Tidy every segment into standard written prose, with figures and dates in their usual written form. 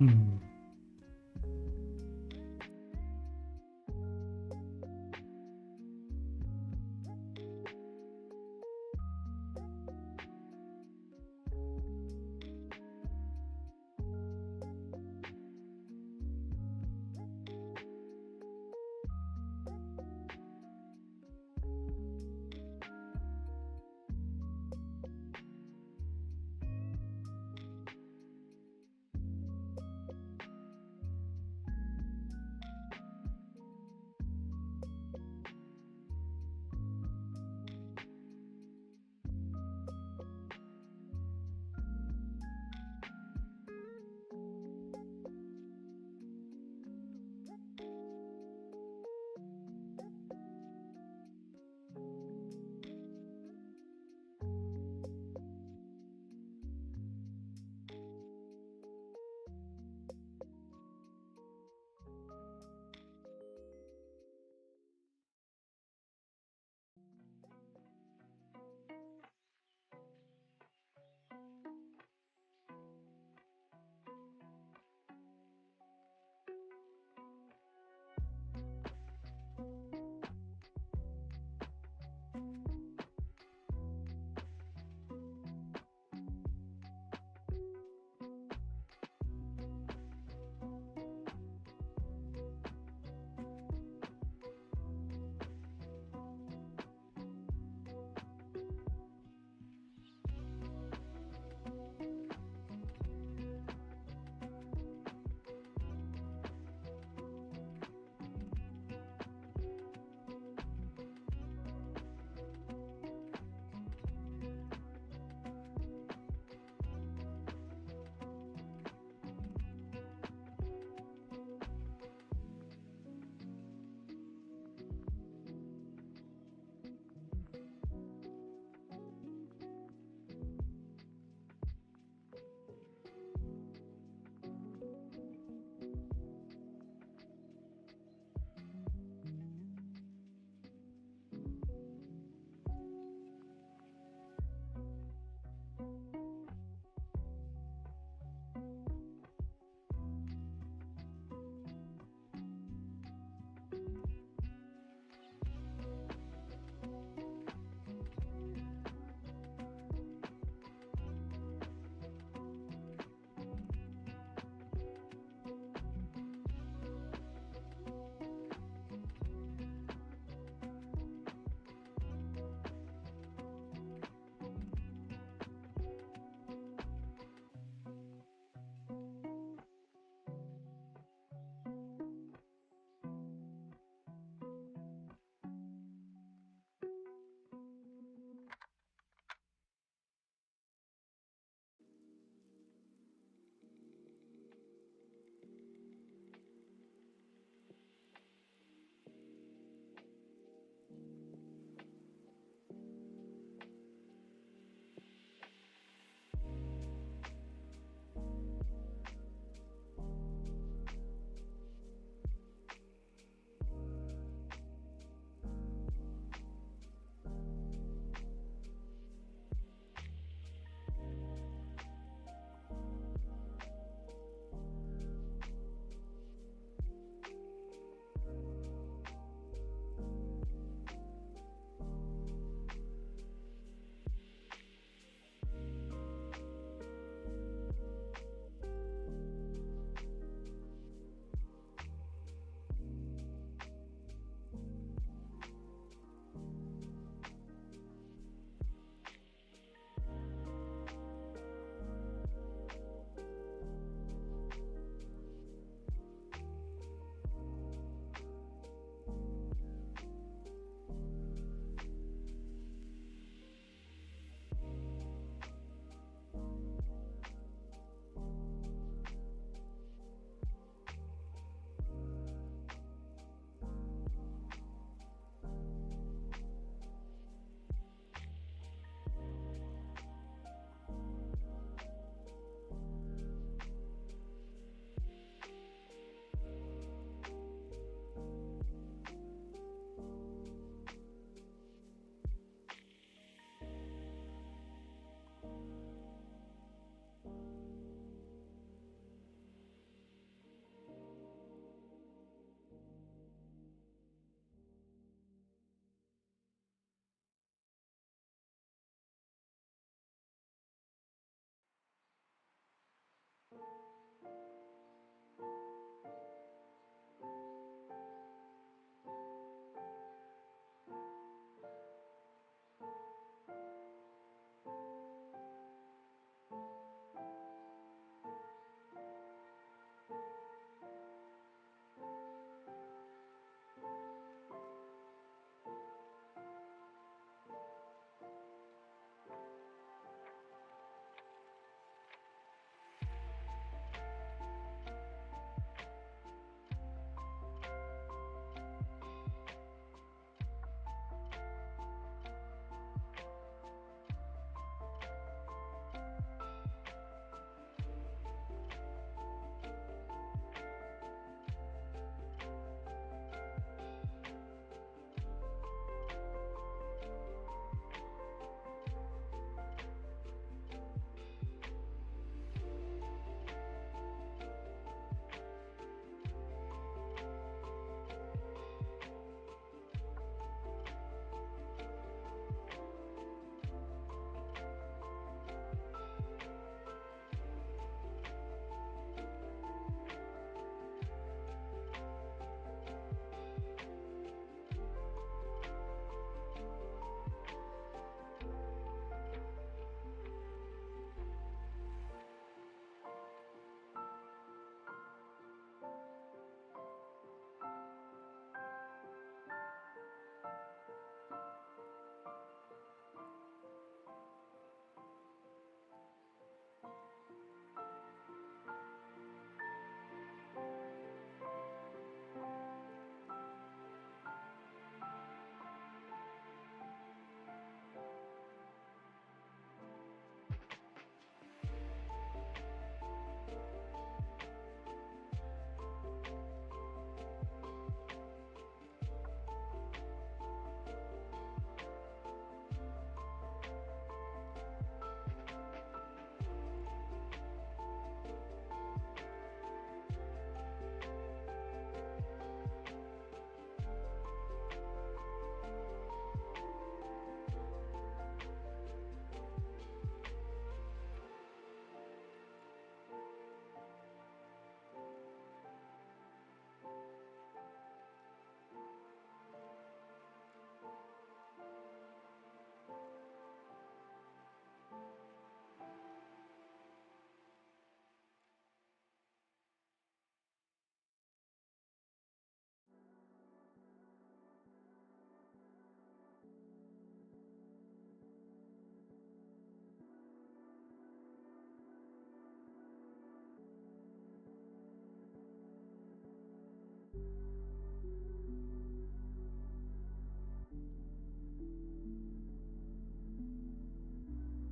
うん。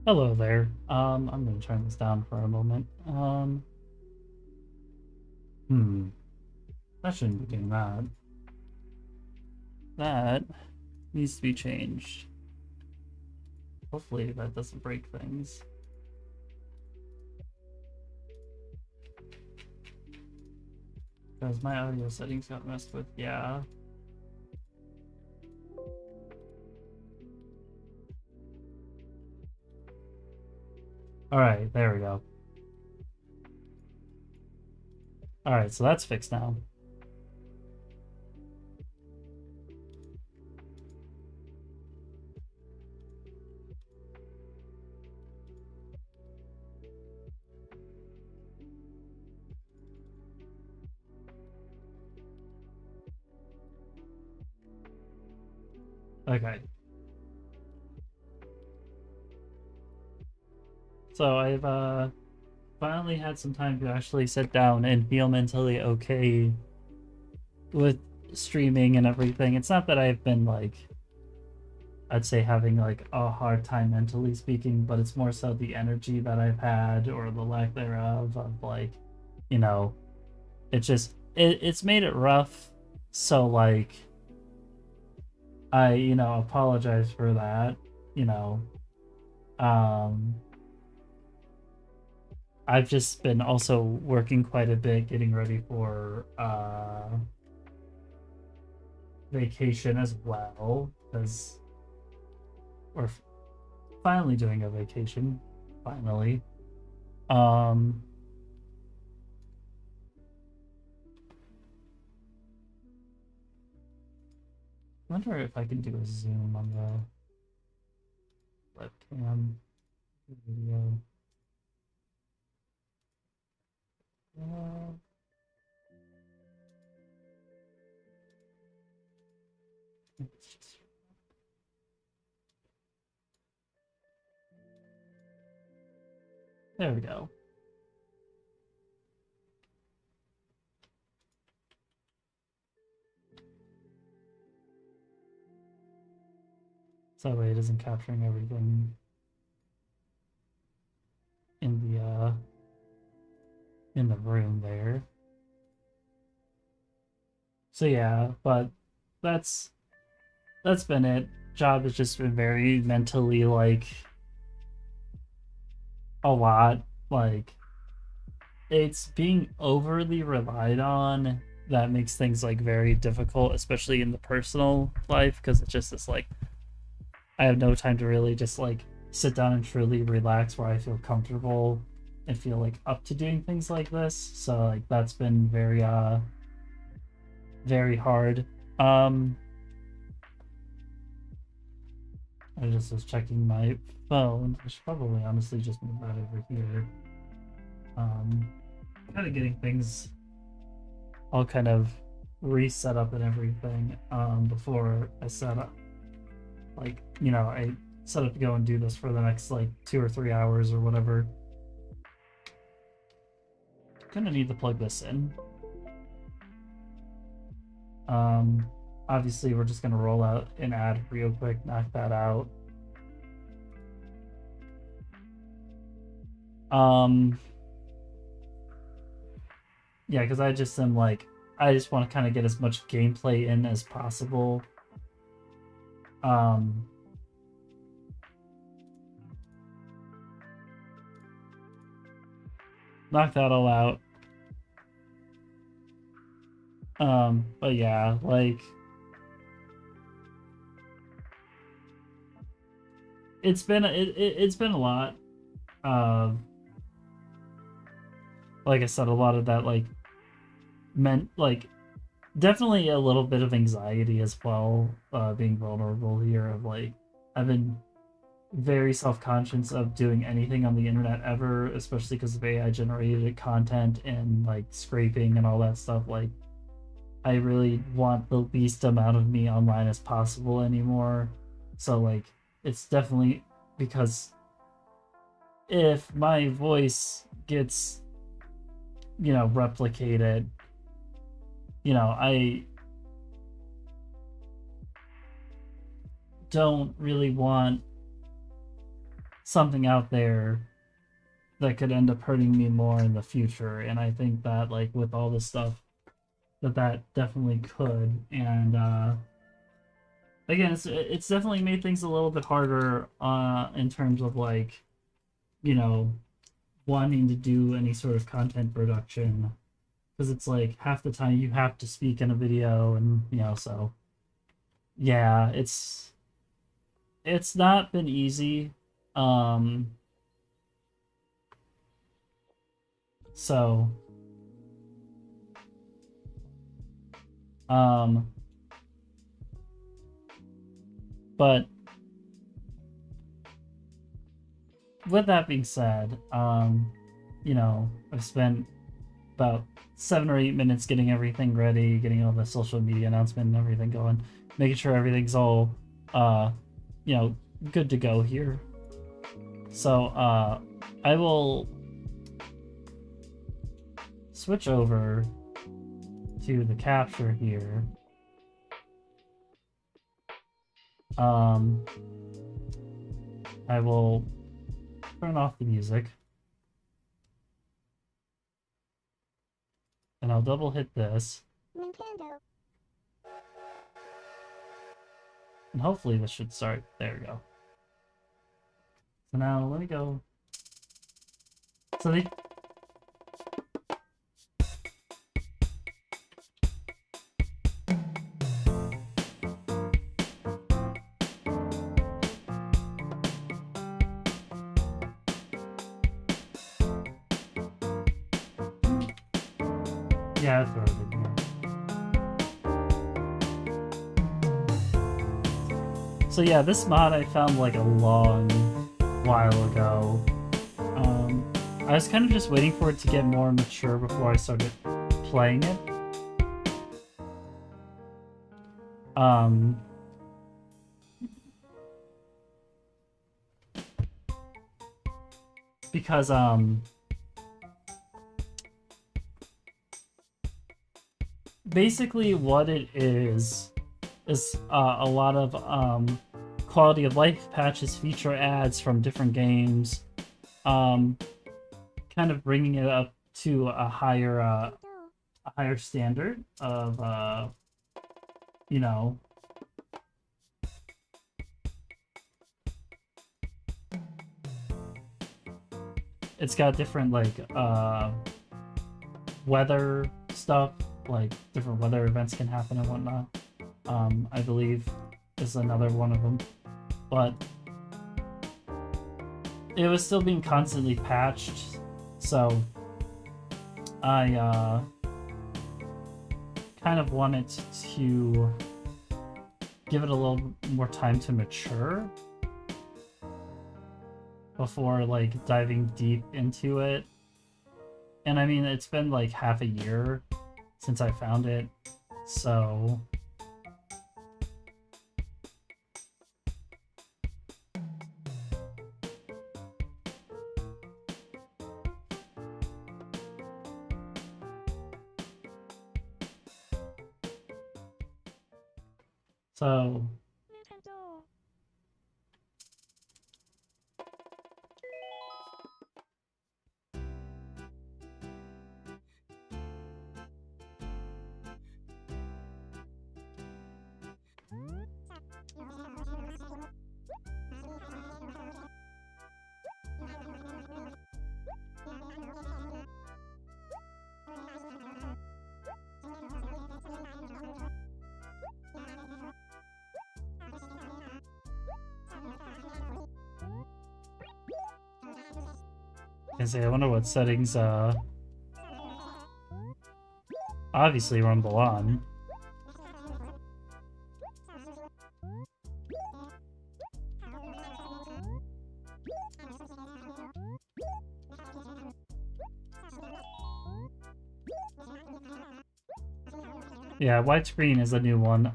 Hello there. I'm gonna turn this down for a moment. Hmm, that shouldn't be doing that. That needs to be changed. Hopefully that doesn't break things. Because my audio settings got messed with, yeah. Alright, there we go. Alright, so that's fixed now. Okay. So I've finally had some time to actually sit down and feel mentally okay with streaming and everything. It's not that I've been like, I'd say, having like a hard time mentally speaking, but it's more so the energy that I've had or the lack thereof of like, you know, it's made it rough. So like I, apologize for that, you know. Um I've just been also working quite a bit getting ready for vacation as well because we're finally doing a vacation finally. um I wonder if I can do a zoom on the webcam video. uh, it's just, there we go. So that way it isn't capturing everything in the room there. So yeah, but that's that's been it. Job has just been very mentally like a lot. Like it's being overly relied on that makes things like very difficult, especially in the personal life, because it's just this like I have no time to really just like sit down and truly relax where I feel comfortable and feel like up to doing things like this. So like that's been very hard. Um I just was checking my phone. I should probably honestly just move that over here. Um Kind of getting things all kind of reset up and everything before I set up Like, you know, I set up to go and do this for the next like 2 or 3 hours or whatever. Gonna need to plug this in. Obviously we're just gonna roll out an ad real quick, knock that out. Yeah, because I just am like, I just want to kind of get as much gameplay in as possible. Knock that all out. But yeah, like, it's been a lot. Like I said, a lot of that like meant like definitely a little bit of anxiety as well, being vulnerable here. Of like, I've been very self-conscious of doing anything on the internet ever, especially because of AI generated content and like scraping and all that stuff. Like, I really want the least amount of me online as possible anymore. So like, it's definitely because if my voice gets, you know, replicated, you know, I don't really want something out there that could end up hurting me more in the future. And I think that like with all this stuff that definitely could. And again, it's definitely made things a little bit harder in terms of like, you know, wanting to do any sort of content production, because it's like half the time you have to speak in a video, and you know, so yeah, it's not been easy. So but with that being said, you know, I've spent about 7 or 8 minutes getting everything ready, getting all the social media announcement and everything going, making sure everything's all, you know, good to go here. So, I will switch over to the capture here. I will turn off the music. And I'll double hit this. Nintendo. And hopefully this should start. There we go. So now let me go. So they... Yeah, that's what I did here. So yeah, this mod I found like a long while ago. I was kind of just waiting for it to get more mature before I started playing it. Because basically what it is a lot of quality of life patches, feature ads from different games, kind of bringing it up to a higher standard of you know, it's got different like weather stuff, like different weather events can happen and whatnot. I believe is another one of them, but it was still being constantly patched, so I kind of wanted to give it a little more time to mature before like diving deep into it. And I mean, it's been like half a year since I found it, so So I wonder what settings obviously Rumble on. Yeah, widescreen is a new one.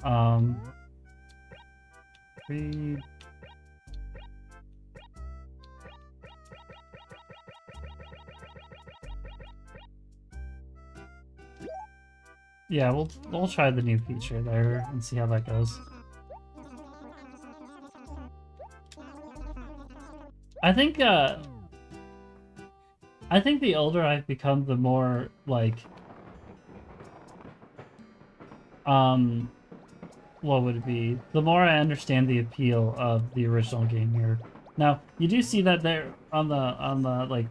Read. Yeah, we'll try the new feature there and see how that goes. I think the older I've become, the more like what would it be? The more I understand the appeal of the original game here. Now, you do see that there on the like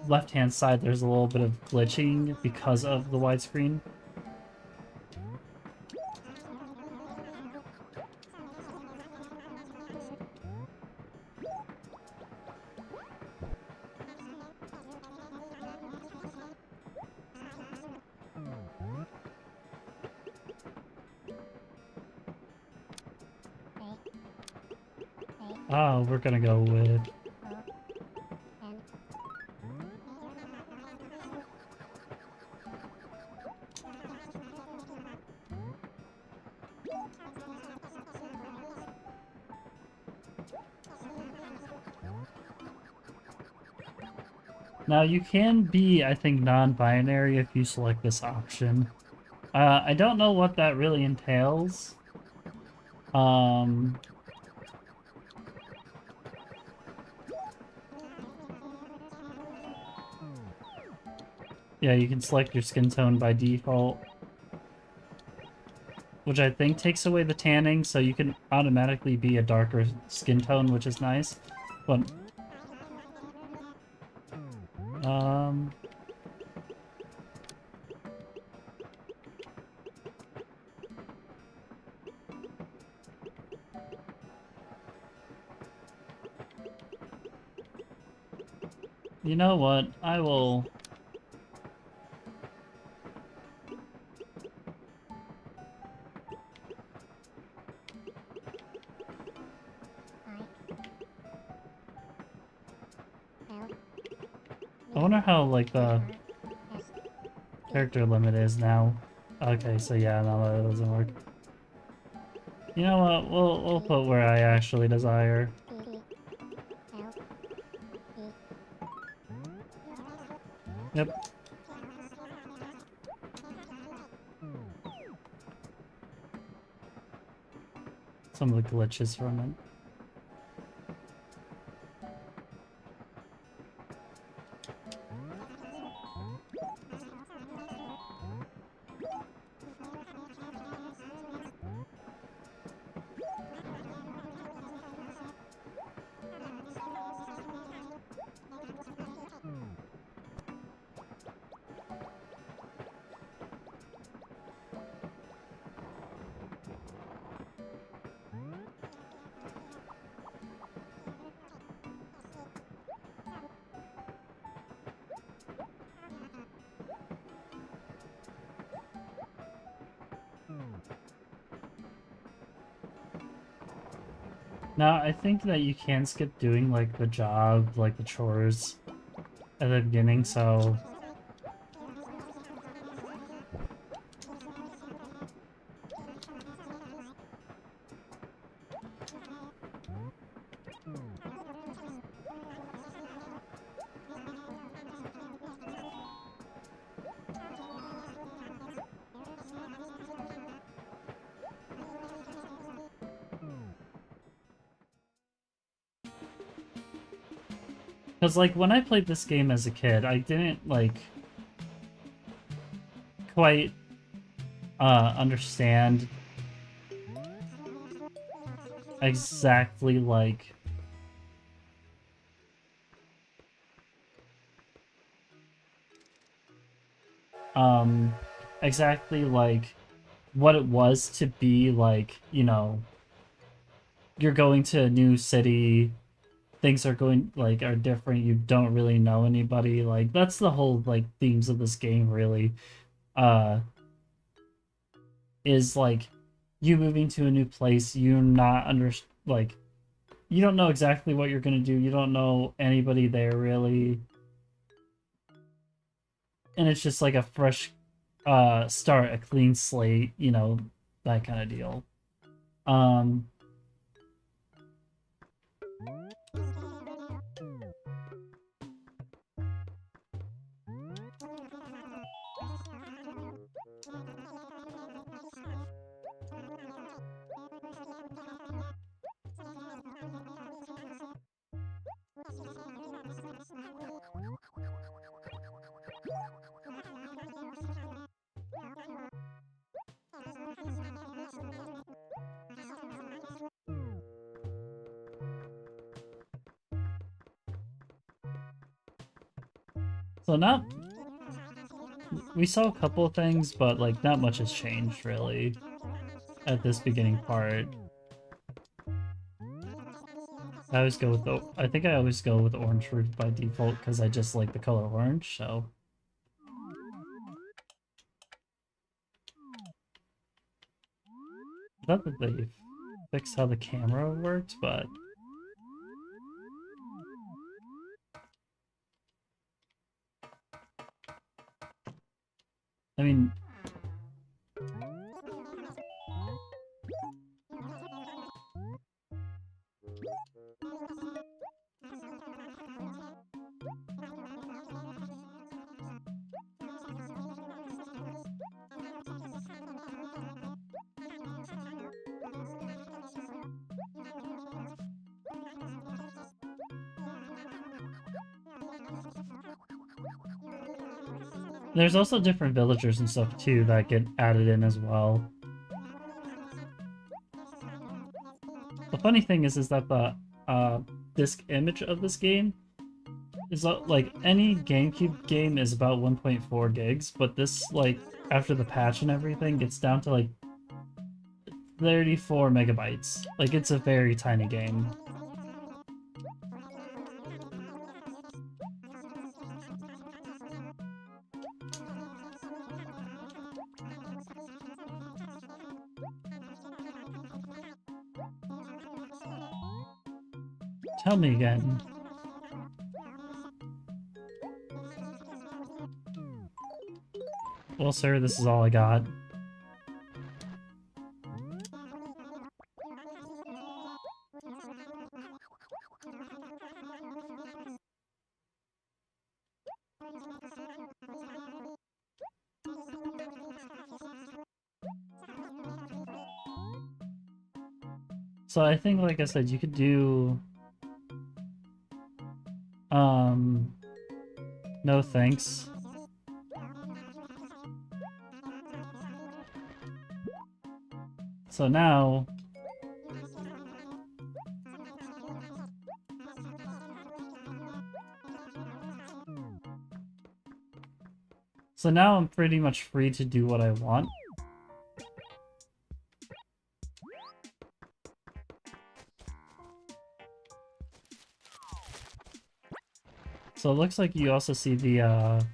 left-hand side there's a little bit of glitching because of the widescreen. Oh, we're gonna go with... Now, you can be, I think, non-binary if you select this option. I don't know what that really entails. Yeah, you can select your skin tone by default, which I think takes away the tanning, so you can automatically be a darker skin tone, which is nice. But you know what? I will... I wonder how, like, the character limit is now. Okay, so yeah, no, that doesn't work. You know what? We'll put where I actually desire. Yep. Some of the glitches from it. Now, I think that you can skip doing, like, the job, like, the chores at the beginning, so... Because, like, when I played this game as a kid, I didn't, like, quite understand exactly, like, um, exactly, like, what it was to be, like, you know, you're going to a new city, things are going, like, are different, you don't really know anybody, like, that's the whole, like, themes of this game, really, uh, is, like, you moving to a new place, you not like, you don't know exactly what you're gonna do, you don't know anybody there, really, and it's just, like, a fresh, start, a clean slate, you know, that kind of deal. Um, so not we saw a couple of things, but like not much has changed really at this beginning part. I always go with I think I always go with orange root by default because I just like the color orange, so. I thought that they fixed how the camera worked, but I mean, there's also different villagers and stuff too that get added in as well. The funny thing is that the disc image of this game is like any GameCube game is about 1.4 gigs, but this like after the patch and everything gets down to like 34 megabytes. Like it's a very tiny game. Tell me again. Well, sir, this is all I got. So I think, like I said, you could do... No thanks. So now... So now I'm pretty much free to do what I want. So it looks like you also see the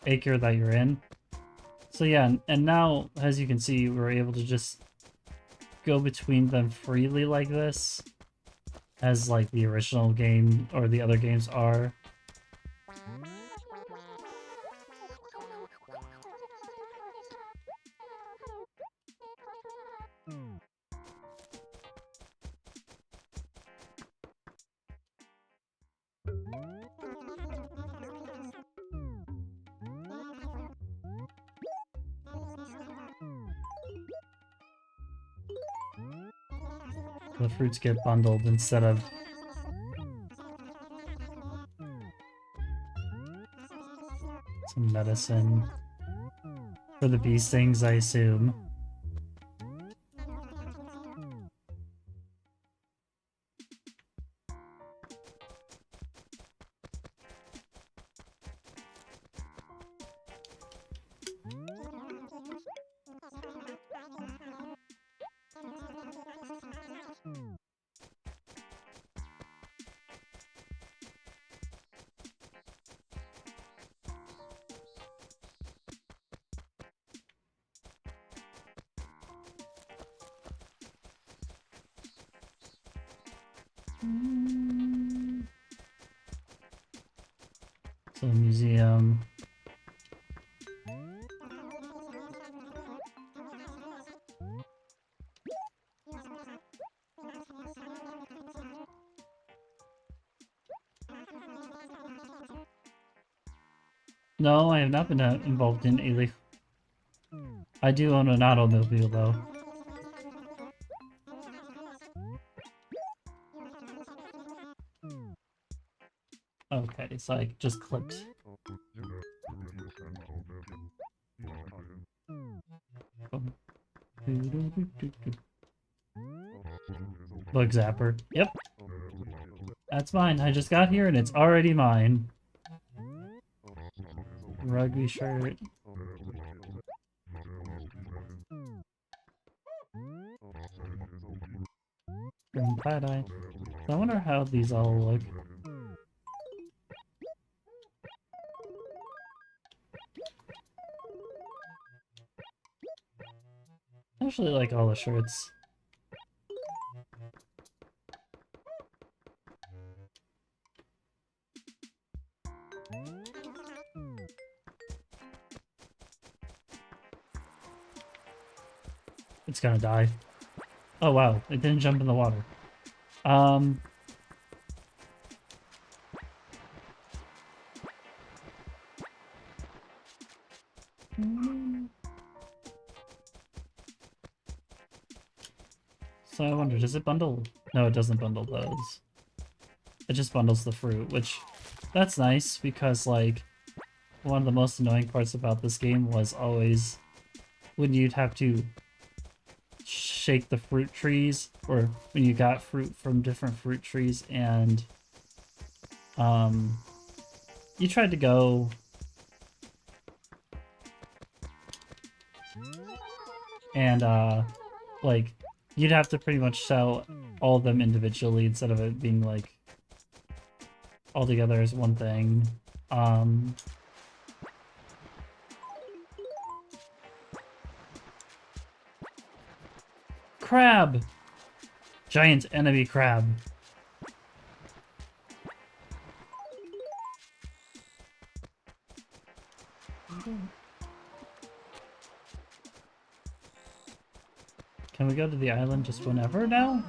acre that you're in. So yeah, and now, as you can see, we're able to just go between them freely like this, as like the original game or the other games are. The fruits get bundled instead of some medicine for the bee stings, I assume. So museum. No, I have not been involved in a leaf. I do own an automobile though. Okay, so I just clicked. Bug zapper. Yep. That's mine. I just got here and it's already mine. Rugby shirt. Green tie-dye. I wonder how these all look. I actually like all the shirts. It's gonna die. Oh wow, it didn't jump in the water. So I wonder, does it bundle? No, it doesn't bundle those. It just bundles the fruit, which, that's nice, because, like, one of the most annoying parts about this game was always when you'd have to shake the fruit trees, or when you got fruit from different fruit trees, and, you tried to go and, like, you'd have to pretty much sell all of them individually instead of it being, like, all together as one thing. Crab! Giant enemy crab. Can we go to the island just whenever now?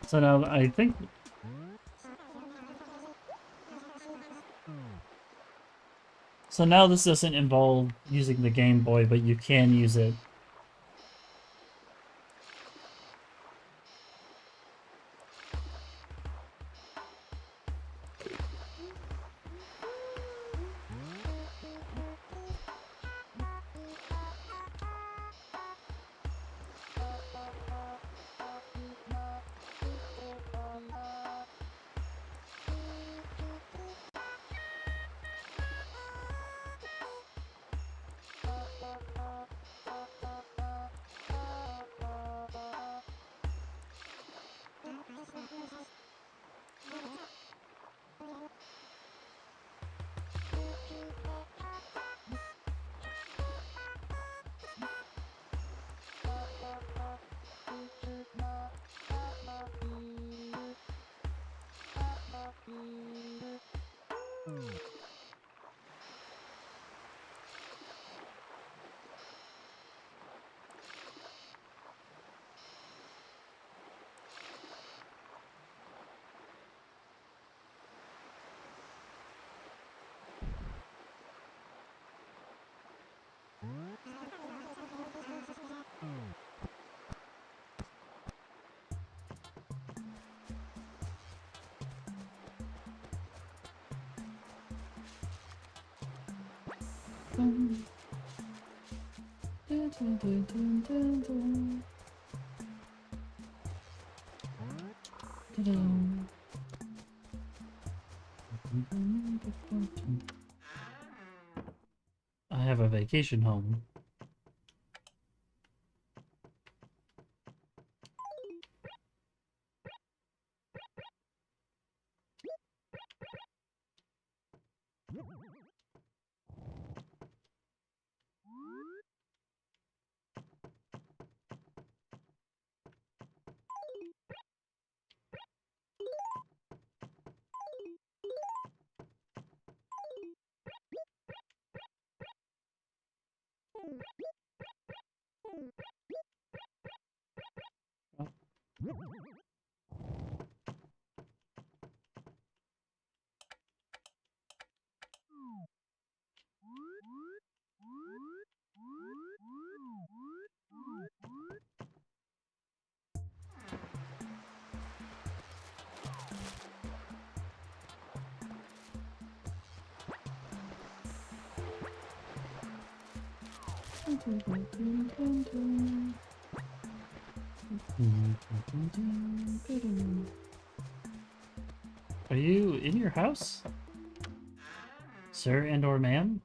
So now I think... So now this doesn't involve using the Game Boy, but you can use it. Dun, dun, dun, dun, dun, dun, dun. Dun, dun, dun, dun, dun. I have a vacation home. Are you in your house, sir and or ma'am?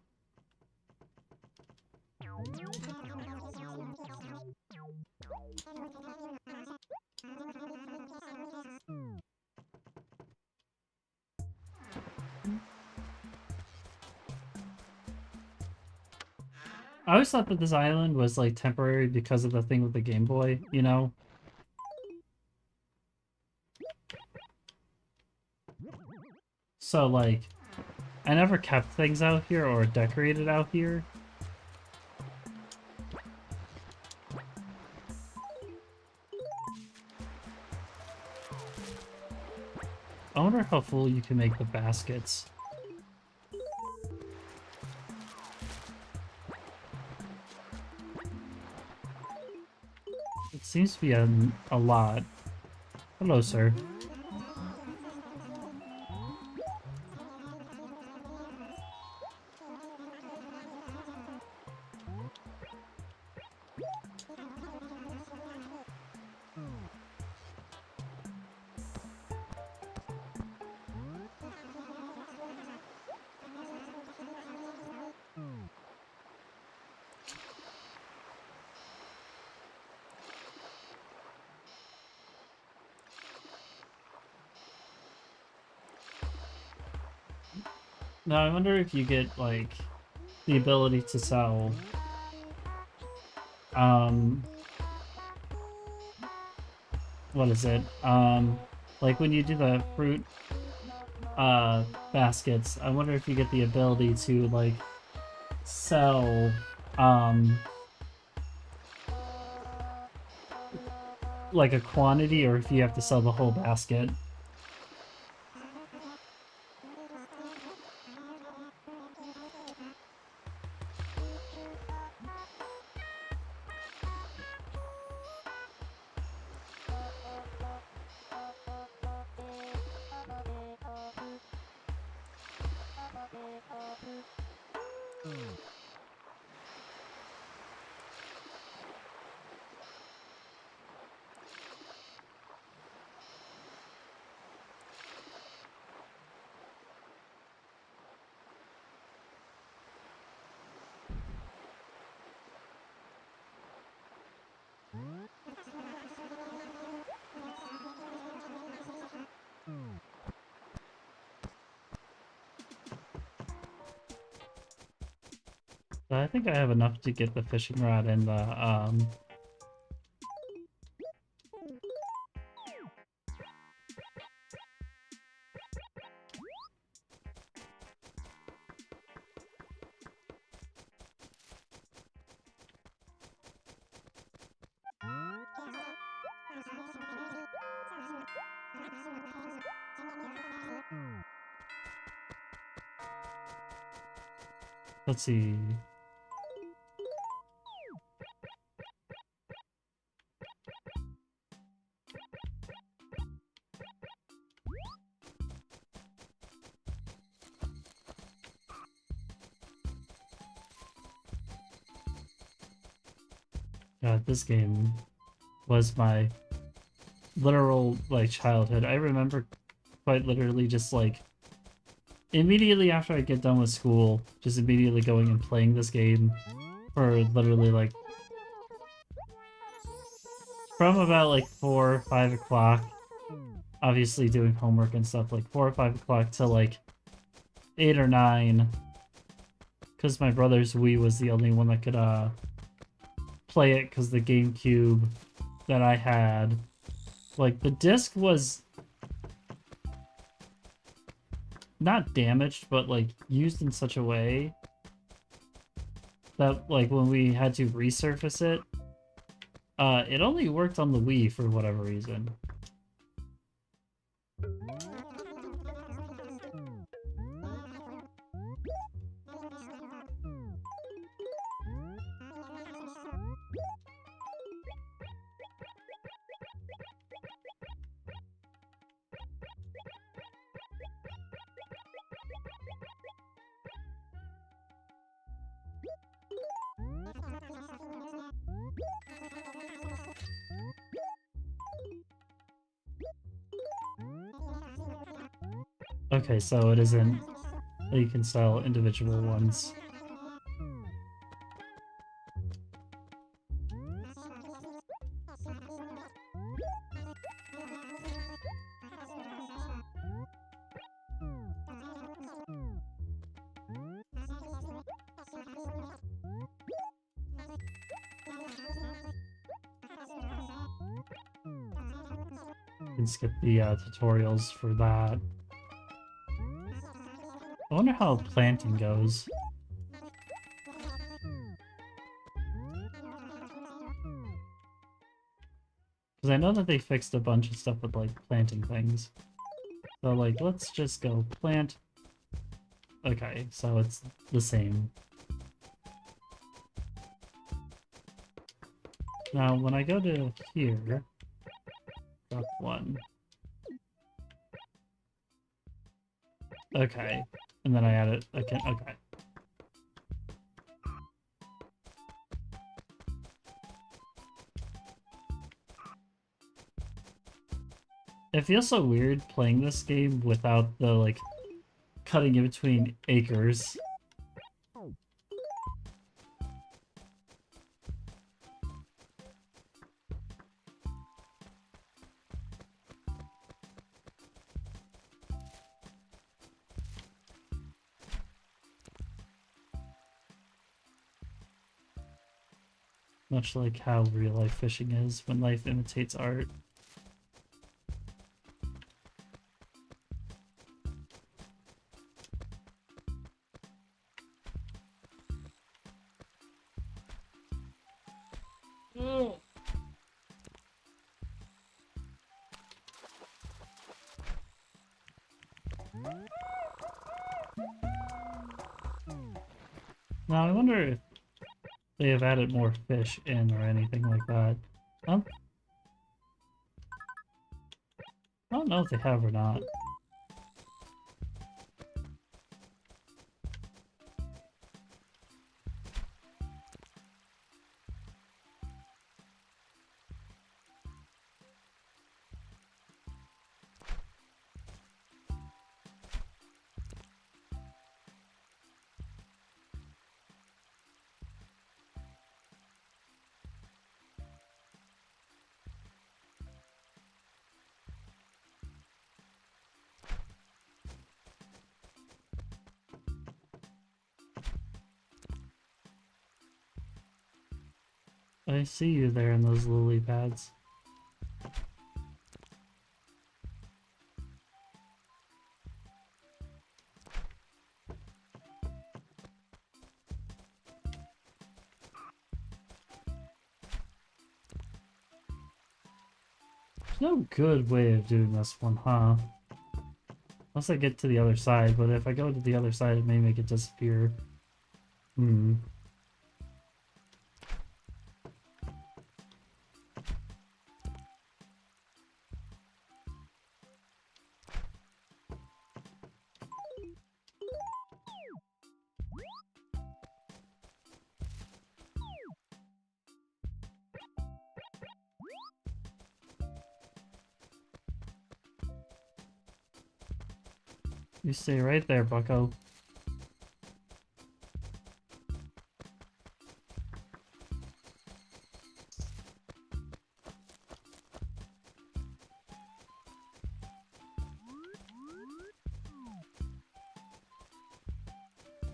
I always thought that this island was like temporary because of the thing with the Game Boy, you know? So like, I never kept things out here or decorated out here. I wonder how full you can make the baskets. It seems to be a lot. Hello, sir. Now, I wonder if you get, like, the ability to sell, what is it? Like, when you do the fruit, baskets, I wonder if you get the ability to, like, sell, like a quantity, or if you have to sell the whole basket. But I think I have enough to get the fishing rod and the, let's see. God, this game was my literal, like, childhood. I remember quite literally just, like, immediately after I get done with school, just immediately going and playing this game for literally, like, from about, like, 4 or 5 o'clock, obviously doing homework and stuff, like, 4 or 5 o'clock to, like, 8 or 9, because my brother's Wii was the only one that could, play it, because the GameCube that I had, like, the disc was not damaged, but, like, used in such a way that, like, when we had to resurface it, it only worked on the Wii for whatever reason. Okay, so it isn't that you can sell individual ones. You can skip the tutorials for that. I wonder how planting goes. Because I know that they fixed a bunch of stuff with, like, planting things. So, like, let's just go plant. Okay, so it's the same. Now, when I go to here, drop 1. Okay, and then I add it again. Okay. It feels so weird playing this game without the, like, cutting in between acres. Much like how real-life fishing is when life imitates art. Now, I wonder if they have added more fish in or anything like that. I don't know if they have or not. I see you there in those lily pads. There's no good way of doing this one, huh? Unless I get to the other side, but if I go to the other side, it may make it disappear. Hmm. You stay right there, bucko.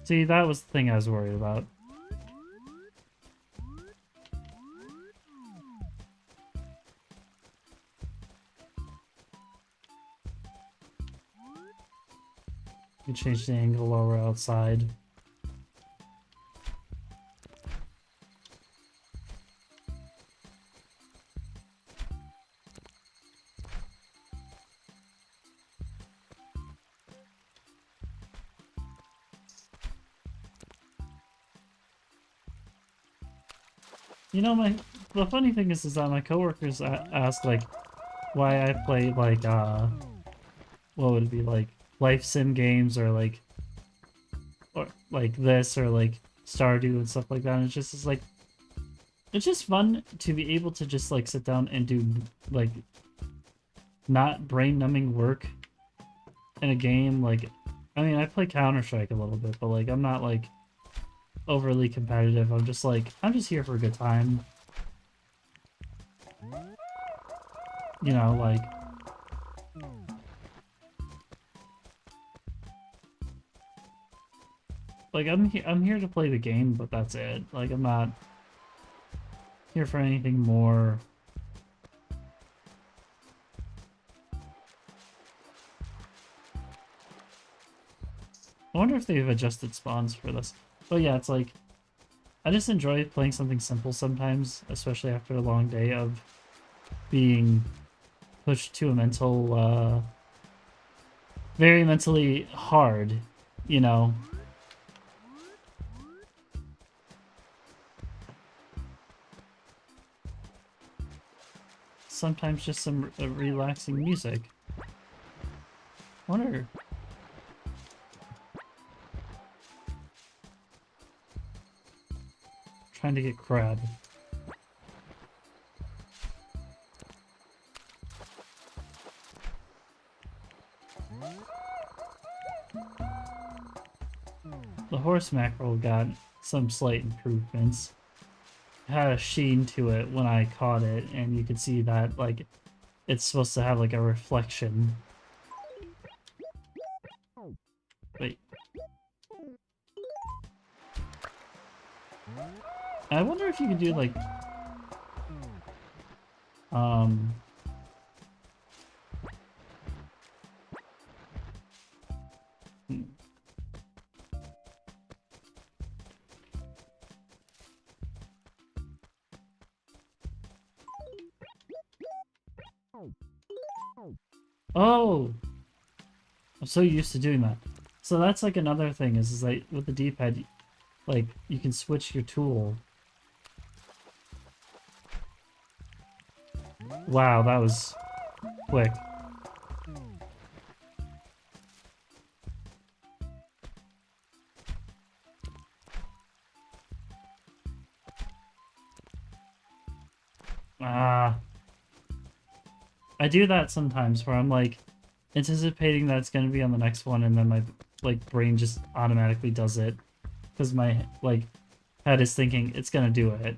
See, that was the thing I was worried about. You change the angle while we're outside. You know, the funny thing is that my coworkers ask like why I play like what would it be, like life sim games or like this or like Stardew and stuff like that. And it's like it's just fun to be able to just like sit down and do like not brain numbing work in a game. Like, I mean, I play Counter-Strike a little bit, but like I'm not like overly competitive. I'm just here for a good time. You know, like I'm here to play the game, but that's it. Like I'm not here for anything more. I wonder if they've adjusted spawns for this. But yeah, it's like I just enjoy playing something simple sometimes, especially after a long day of being pushed to a very mentally hard, you know. Sometimes just some relaxing music. I wonder. Trying to get crab. The horse mackerel got some slight improvements. It had a sheen to it when I caught it, and you could see that like it's supposed to have like a reflection. Wait. I wonder if you can do like Oh! I'm so used to doing that. So that's like another thing is like with the D-pad, like you can switch your tool. Wow, that was quick. Ah. I do that sometimes where I'm like anticipating that it's going to be on the next one and then my like brain just automatically does it because my like head is thinking it's going to do it.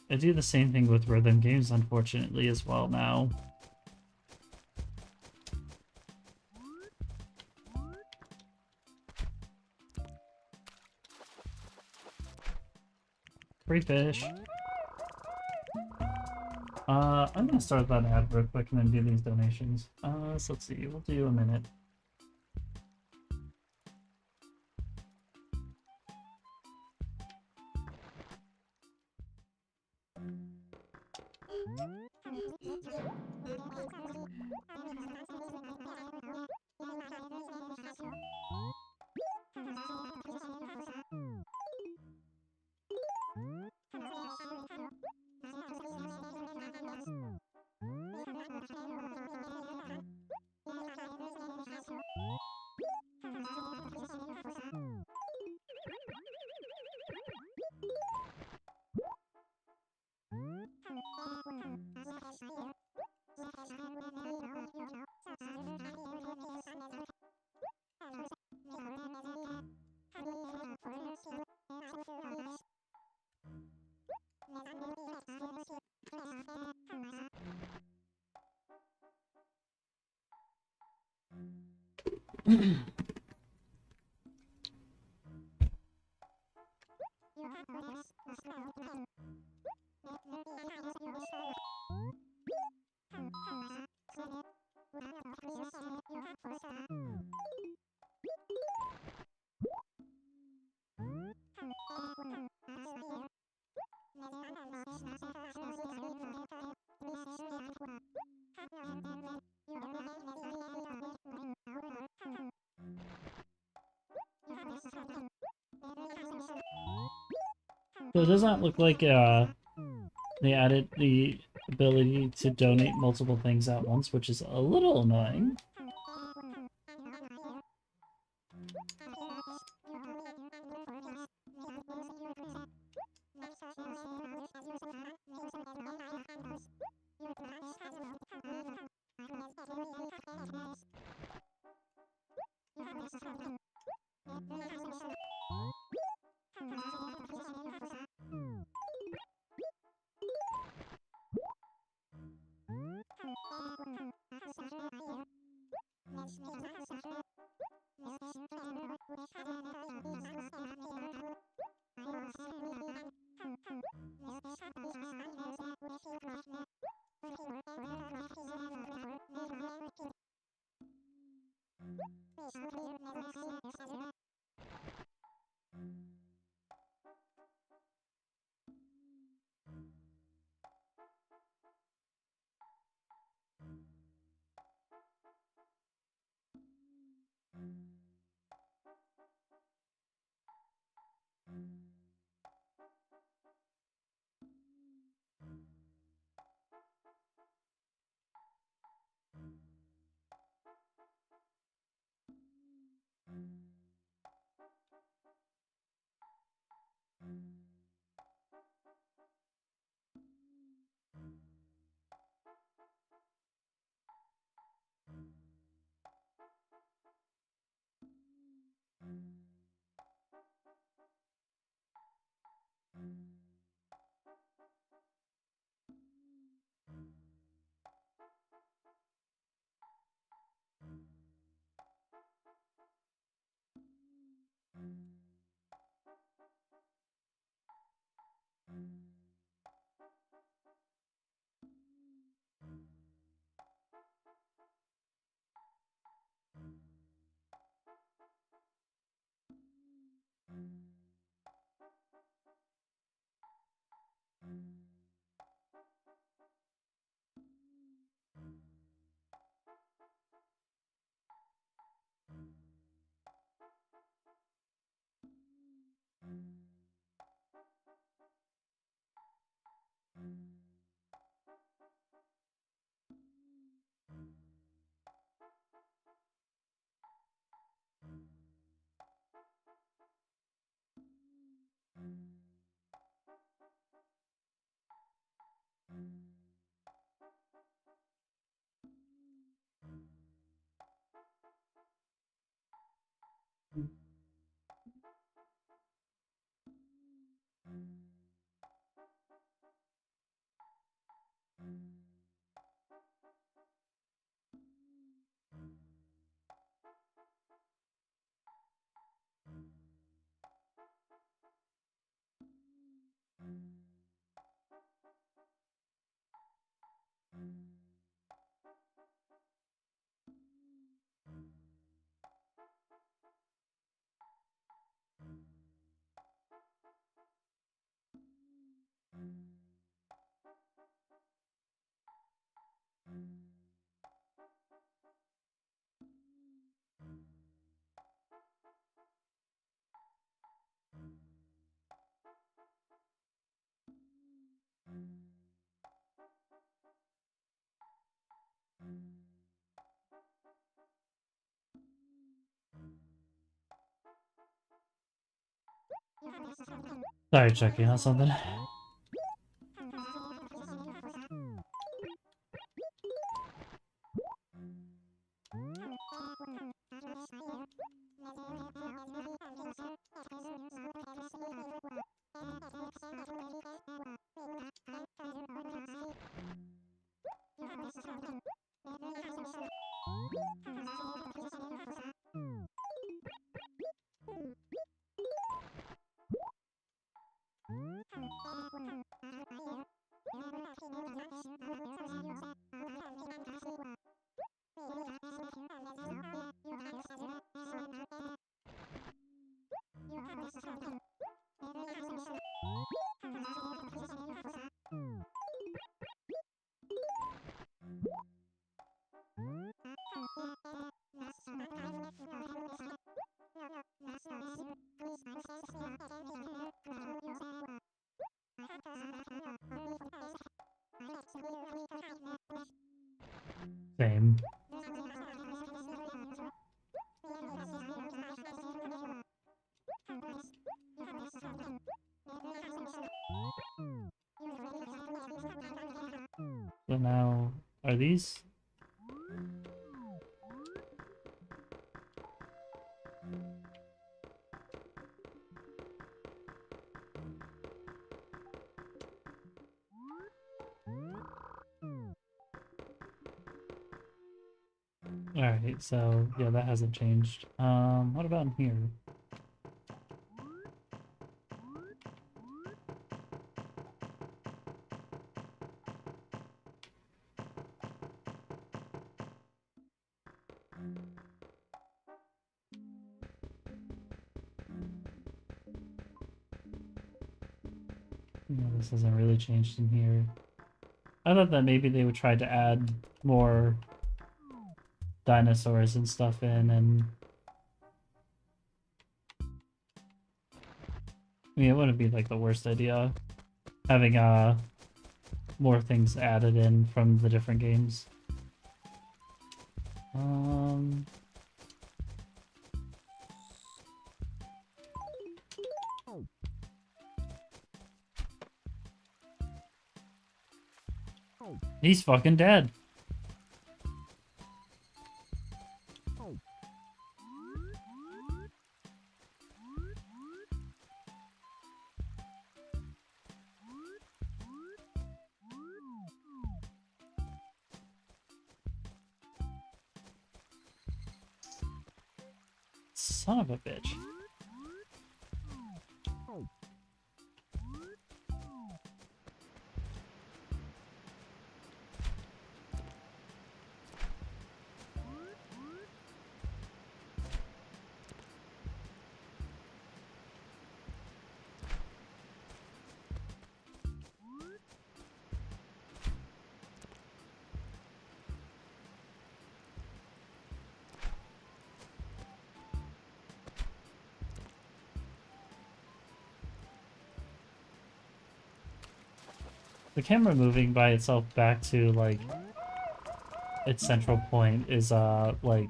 I do the same thing with rhythm games unfortunately as well now. Free fish. I'm gonna start that ad real quick and then do these donations. So let's see, we'll do a minute. So it does not look like they added the ability to donate multiple things at once, which is a little annoying. Sorry, checking on something. Same. So now, are these? Alright, so yeah, that hasn't changed. What about in here? No, this hasn't really changed in here. I thought that maybe they would try to add more dinosaurs and stuff in, and I mean, it wouldn't be like the worst idea having more things added in from the different games. He's fucking dead. Son of a bitch. The camera moving by itself back to, like, its central point is, like,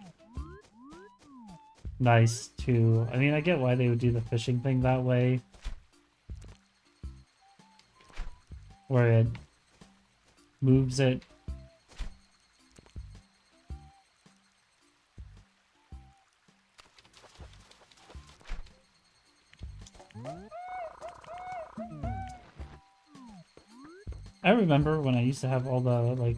nice too. I mean, I get why they would do the fishing thing that way. Where it moves it. I remember when I used to have all the, like...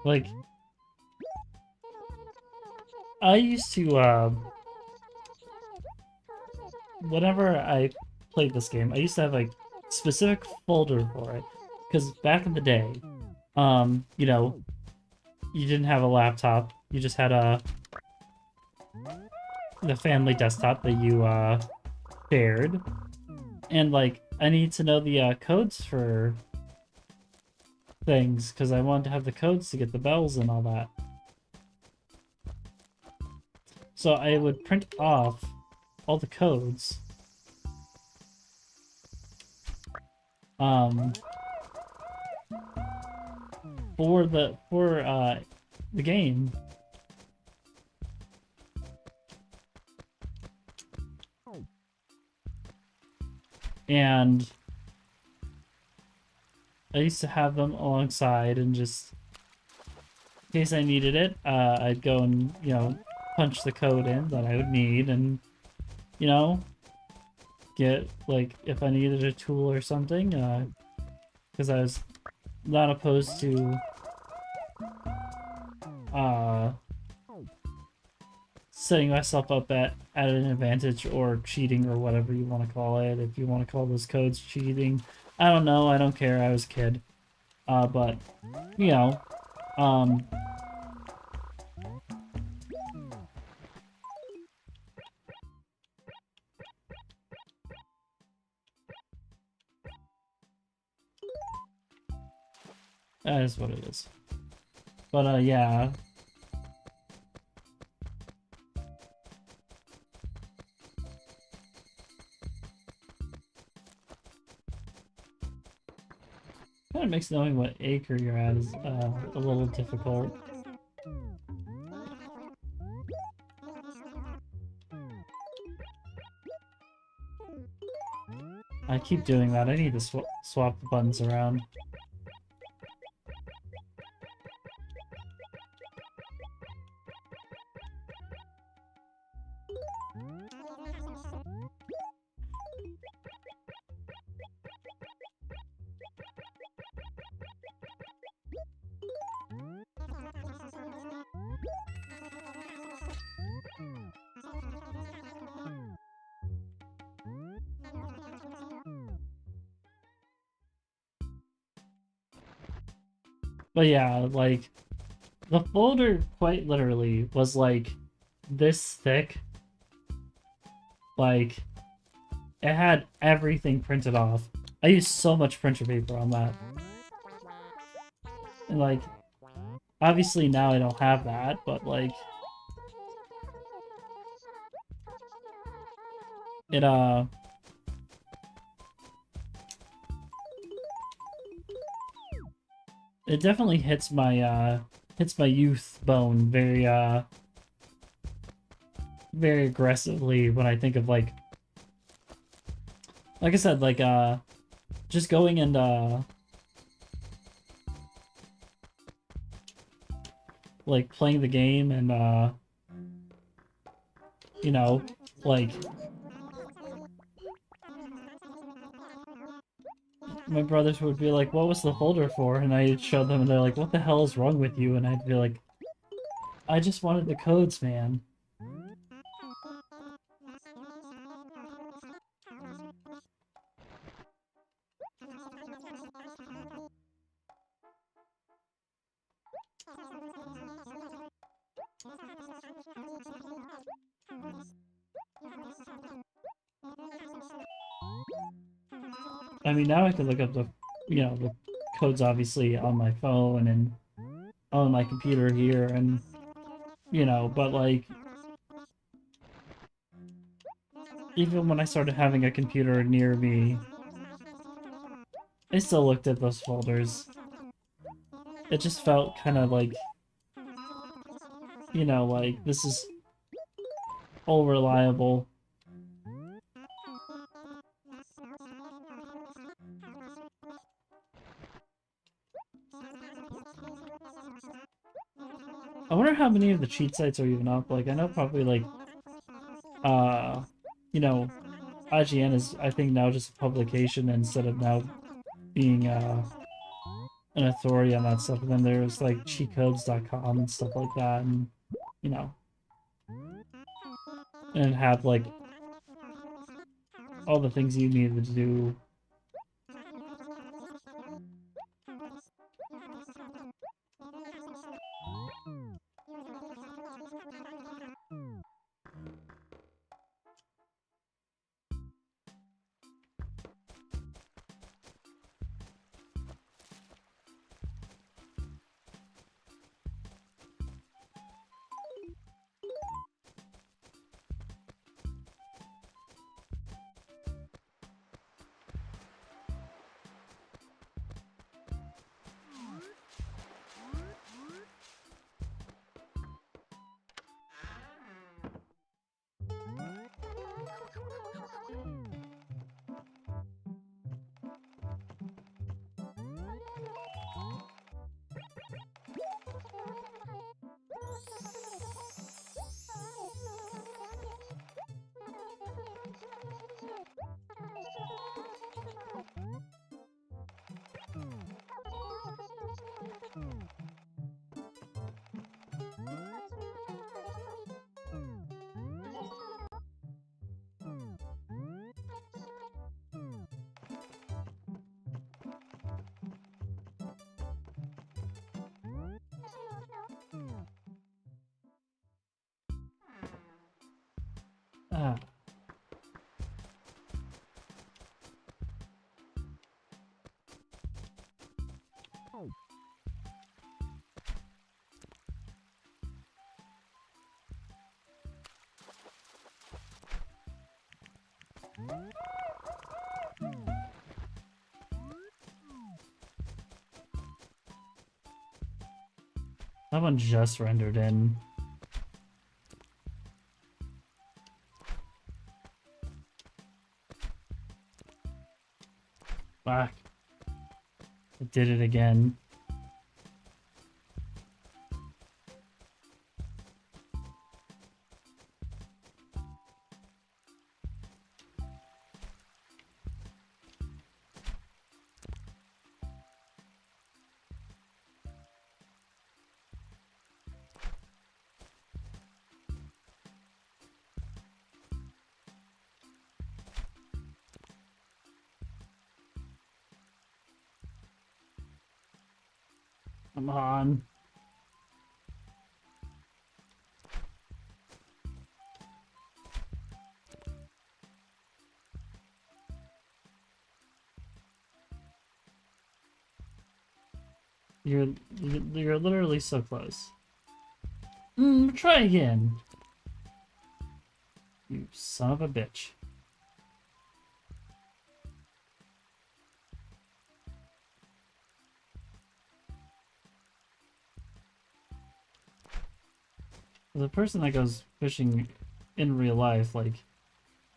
Like... I used to, whenever I played this game, I used to have, like, specific folder for it. Because back in the day, you know, you didn't have a laptop. You just had the family desktop that you, shared. And, like, I need to know the, codes for things, because I wanted to have the codes to get the bells and all that. So I would print off all the codes. For the game. And I used to have them alongside, and just in case I needed it, I'd go and, you know, punch the code in that I would need, and, you know, get, like, if I needed a tool or something, because I was not opposed to setting myself up at an advantage, or cheating, or whatever you want to call it. If you want to call those codes cheating, I don't know, I don't care, I was a kid. But, you know, That is what it is. But yeah. Kind of makes knowing what acre you're at is a little difficult. I keep doing that. I need to swap the buttons around. But yeah, like, the folder quite literally was like this thick. Like, it had everything printed off. I used so much printer paper on that. And like, obviously now I don't have that, but like, it it definitely hits my youth bone very aggressively when I think of like I said, like just going and like playing the game and you know, like my brothers would be like, what was the folder for? And I'd show them and they're like, what the hell is wrong with you? And I'd be like, I just wanted the codes, man. I mean, now I can look up the, you know, the codes obviously on my phone and on my computer here and, you know, but like, even when I started having a computer near me, I still looked at those folders. It just felt kind of like, you know, like, this is all reliable. I wonder how many of the cheat sites are even up. Like, I know probably, like, you know, IGN is, I think, now just a publication instead of now being, an authority on that stuff. And then there's, like, cheatcodes.com and stuff like that, and, you know, and have, like, all the things you needed to do. Ah. That one just rendered in. Fuck. It did it again. Come on. You're literally so close. Try again. You son of a bitch. The person that goes fishing in real life, like,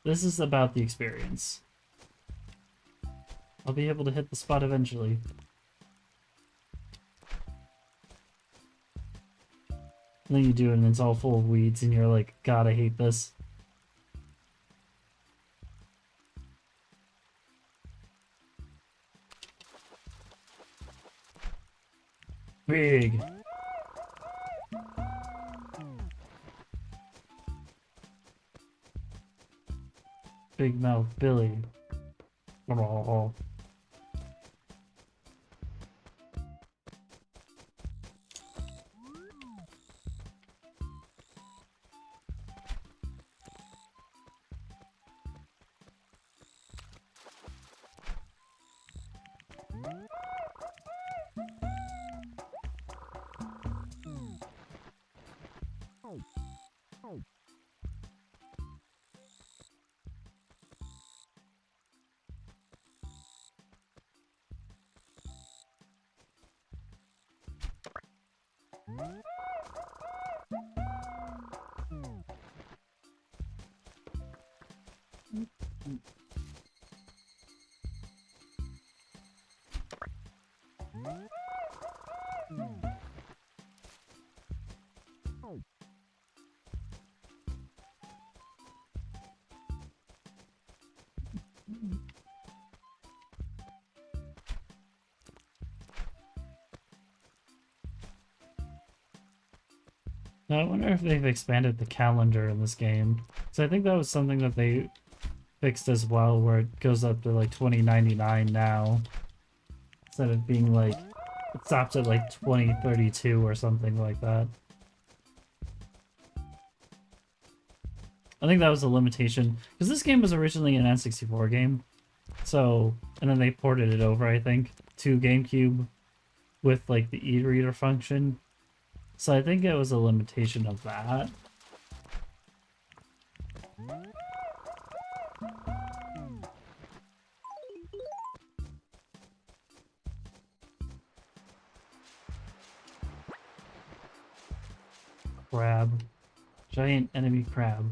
this is about the experience. I'll be able to hit the spot eventually. And then you do it and it's all full of weeds and you're like, God, I hate this. Big. Big mouth Billy. Oh. Now, I wonder if they've expanded the calendar in this game. So I think that was something that they fixed as well, where it goes up to like 2099 now. Instead of being like, it stops at like 2032 or something like that. I think that was a limitation, because this game was originally an N64 game. So, and then they ported it over, I think, to GameCube with like the e-reader function. So I think it was a limitation of that. Crab. Giant enemy crab.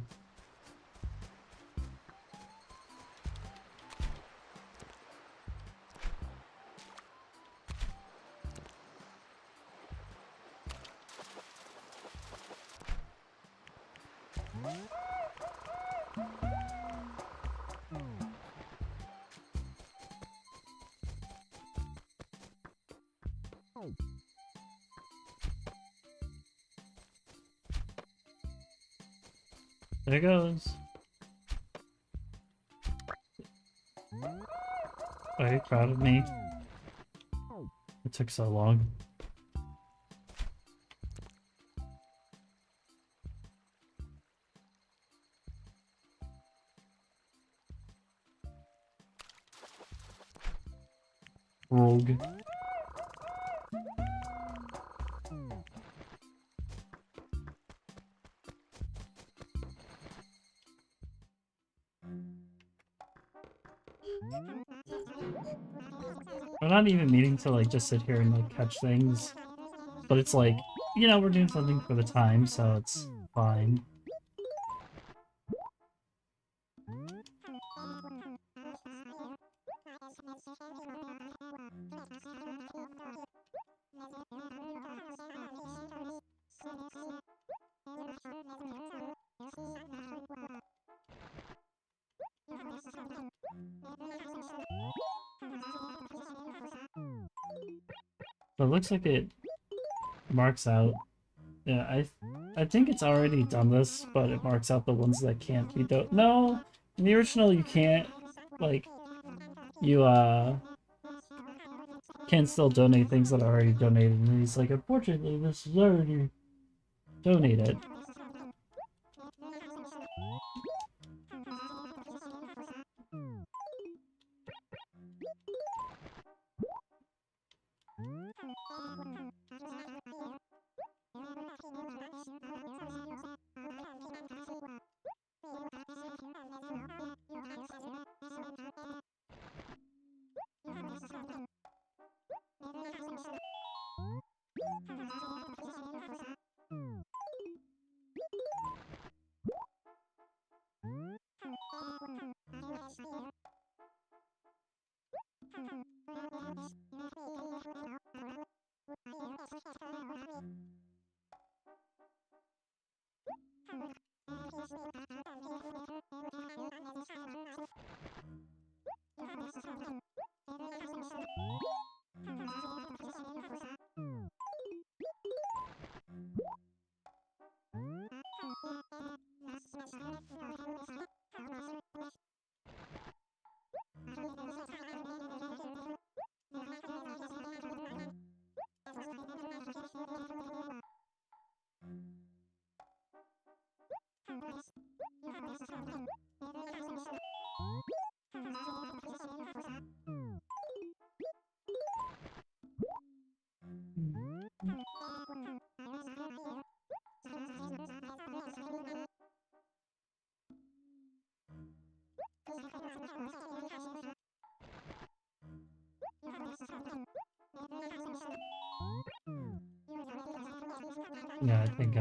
There it goes. Are you proud of me? It took so long. Rogue. I'm not even meaning to like just sit here and like catch things, but it's like, you know, we're doing something for the time, so it's fine. So it looks like it marks out. Yeah, I think it's already done this, but it marks out the ones that can't be No, in the original you can't. Like, you can still donate things that are already donated. And he's like, unfortunately, this is already donated. Yeah, I think,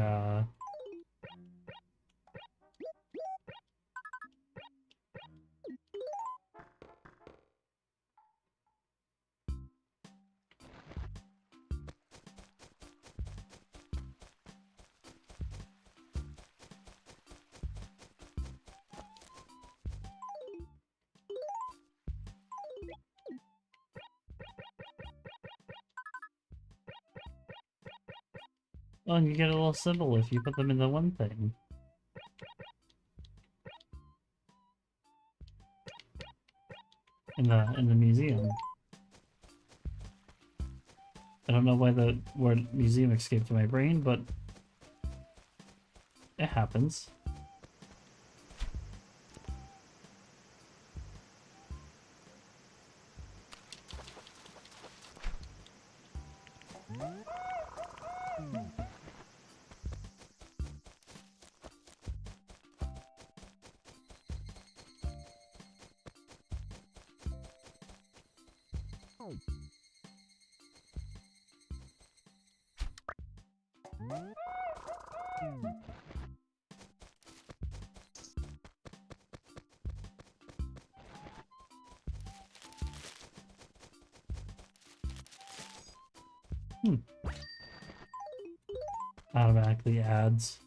well, you get a little symbol if you put them in the one thing. In the museum. I don't know why the word museum escaped my brain, but it happens. Automatically adds.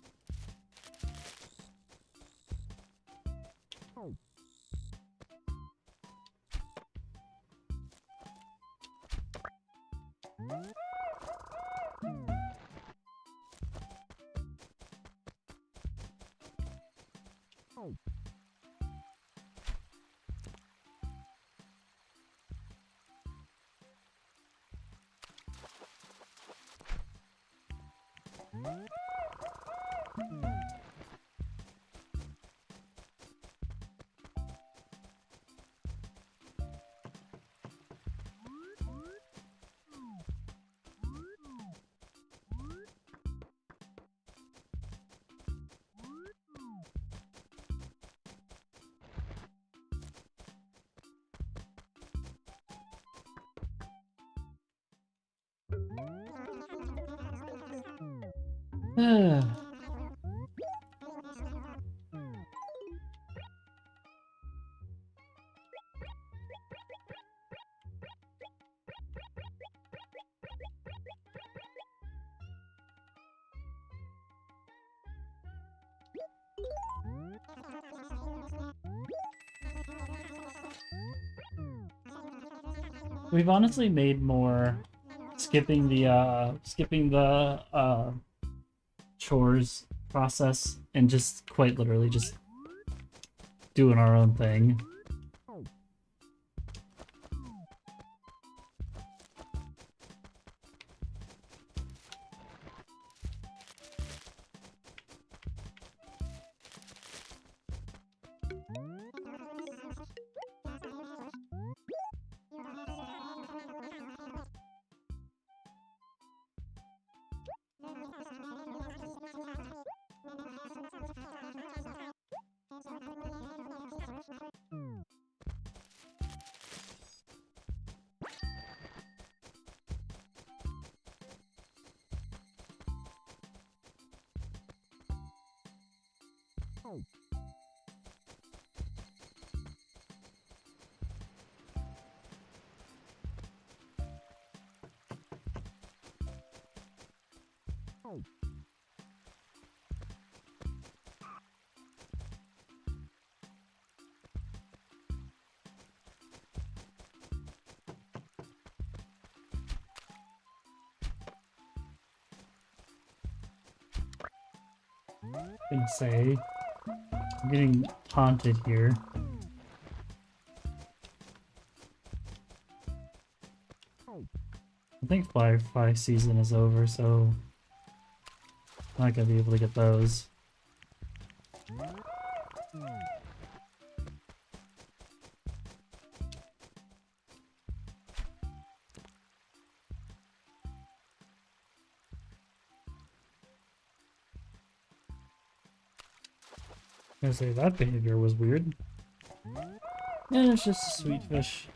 We've honestly made more skipping the chores process and just quite literally just doing our own thing. I can say I'm getting taunted here. I think Firefly season is over, so I'm not gonna be able to get those. I was gonna say that behavior was weird. Yeah, it's just a sweet fish.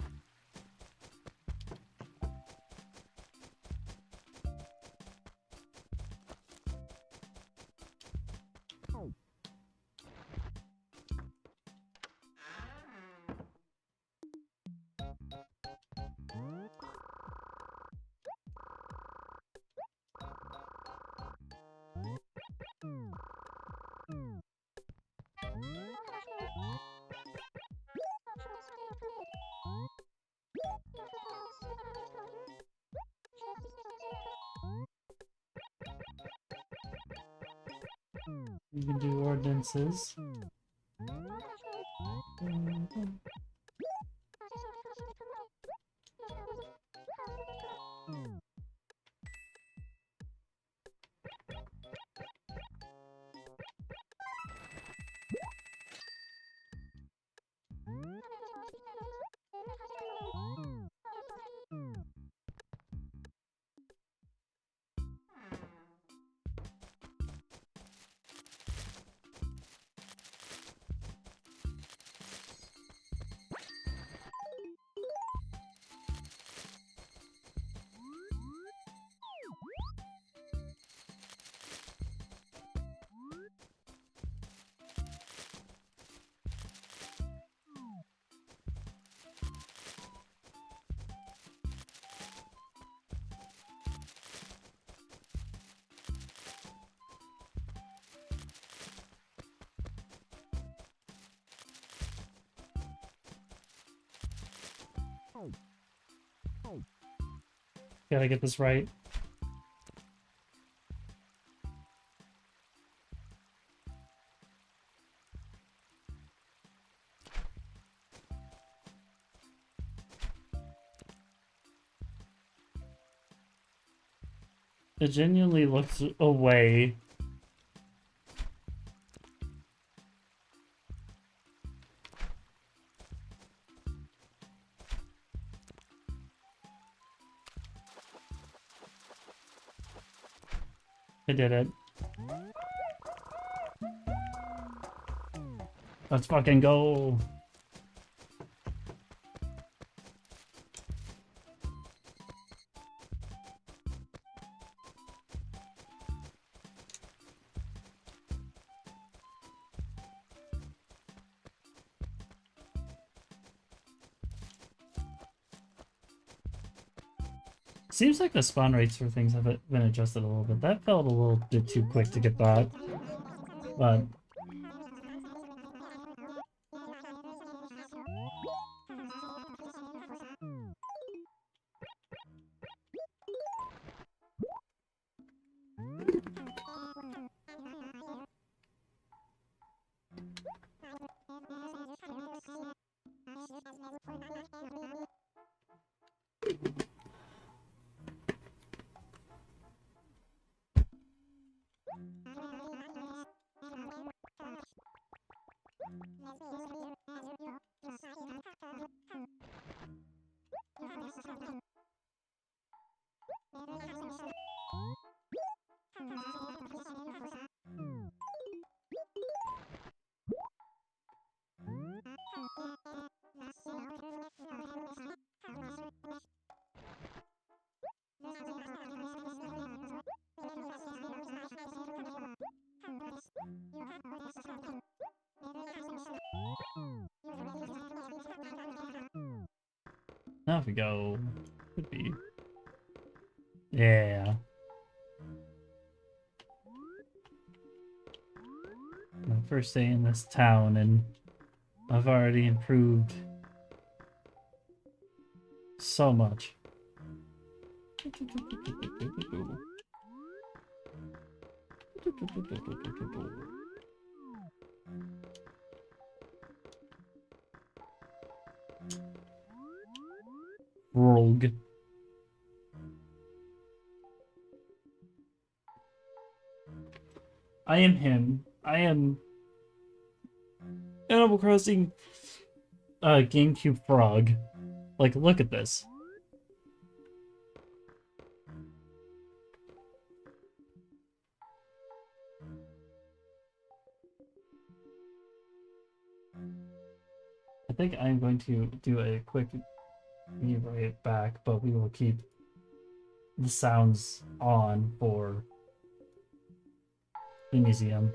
You can do ordinances. Gotta get this right. It genuinely looks away. I did it. Let's fucking go. Seems like the spawn rates for things have been adjusted a little bit. That felt a little bit too quick to get back. But now if we go, could be. Yeah. My first day in this town, and I've already improved so much. Rogue. I am him. I am Animal Crossing GameCube Frog. Like, look at this. I think I'm going to do a quick be right back, but we will keep the sounds on for the museum.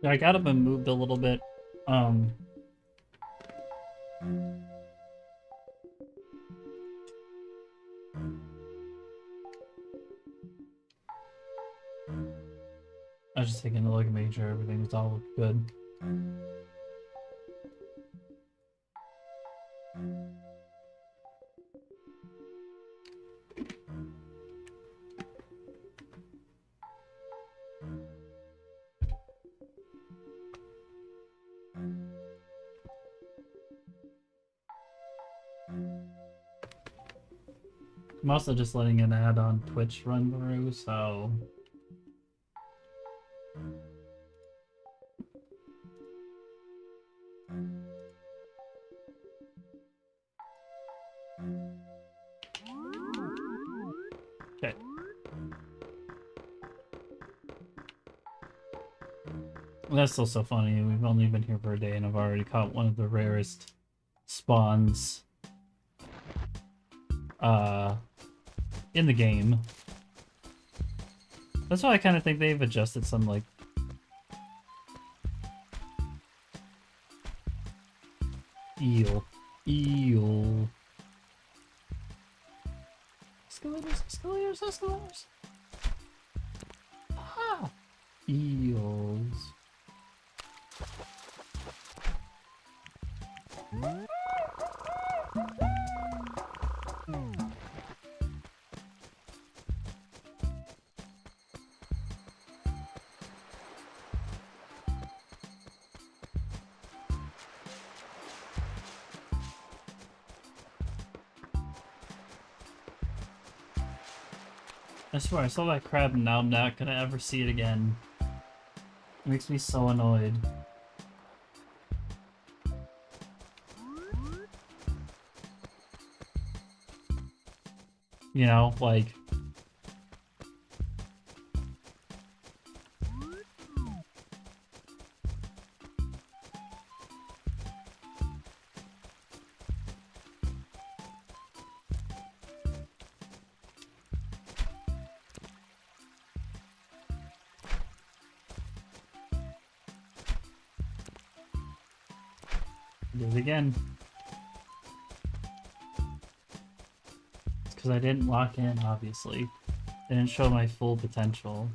Yeah, I got him moved a little bit. I was just taking a look and making sure everything was all good. I'm also just letting an ad on Twitch run through, so... Okay. That's still so funny. We've only been here for a day and I've already caught one of the rarest spawns in the game. That's why I kind of think they've adjusted some, like... Eel. Escalators. Ah! Eels. I swear, I saw that crab and now I'm not gonna ever see it again. It makes me so annoyed. You know, like... Did it again. It's because I didn't lock in, obviously. I didn't show my full potential.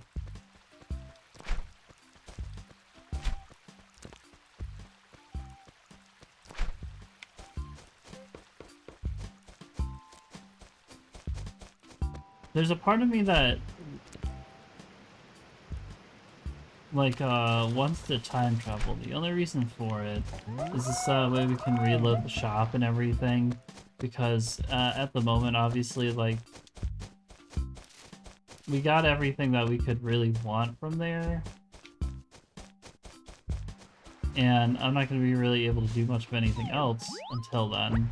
There's a part of me that, like, wants to time travel. The only reason for it is this way we can reload the shop and everything. Because at the moment, obviously, like, we got everything that we could really want from there. And I'm not going to be really able to do much of anything else until then.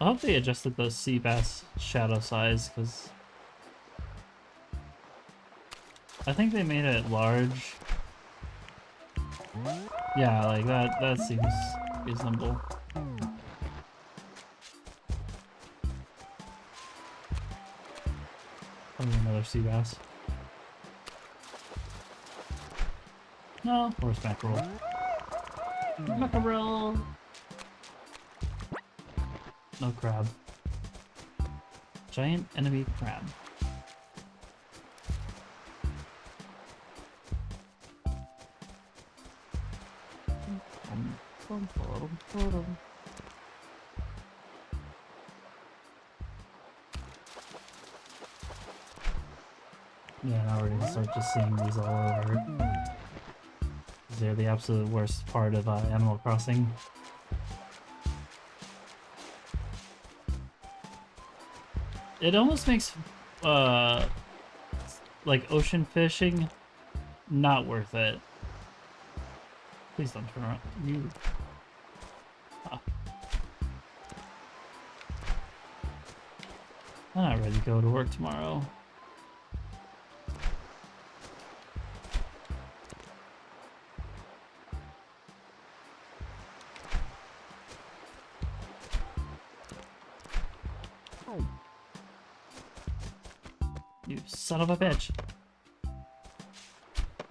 I hope they adjusted the sea bass shadow size, because I think they made it large. Yeah, like that seems reasonable. Probably another sea bass. No, horse mackerel. Mackerel! No crab. Giant enemy crab. Yeah, now we're gonna start just seeing these all over. They're the absolute worst part of Animal Crossing. It almost makes, like, ocean fishing not worth it. Please don't turn around. You. Oh. I'm not ready to go to work tomorrow. You son of a bitch.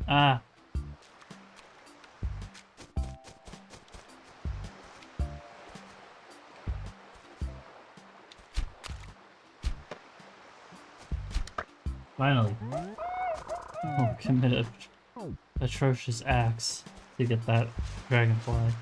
Ah. Finally. Oh, commit an atrocious axe to get that dragonfly.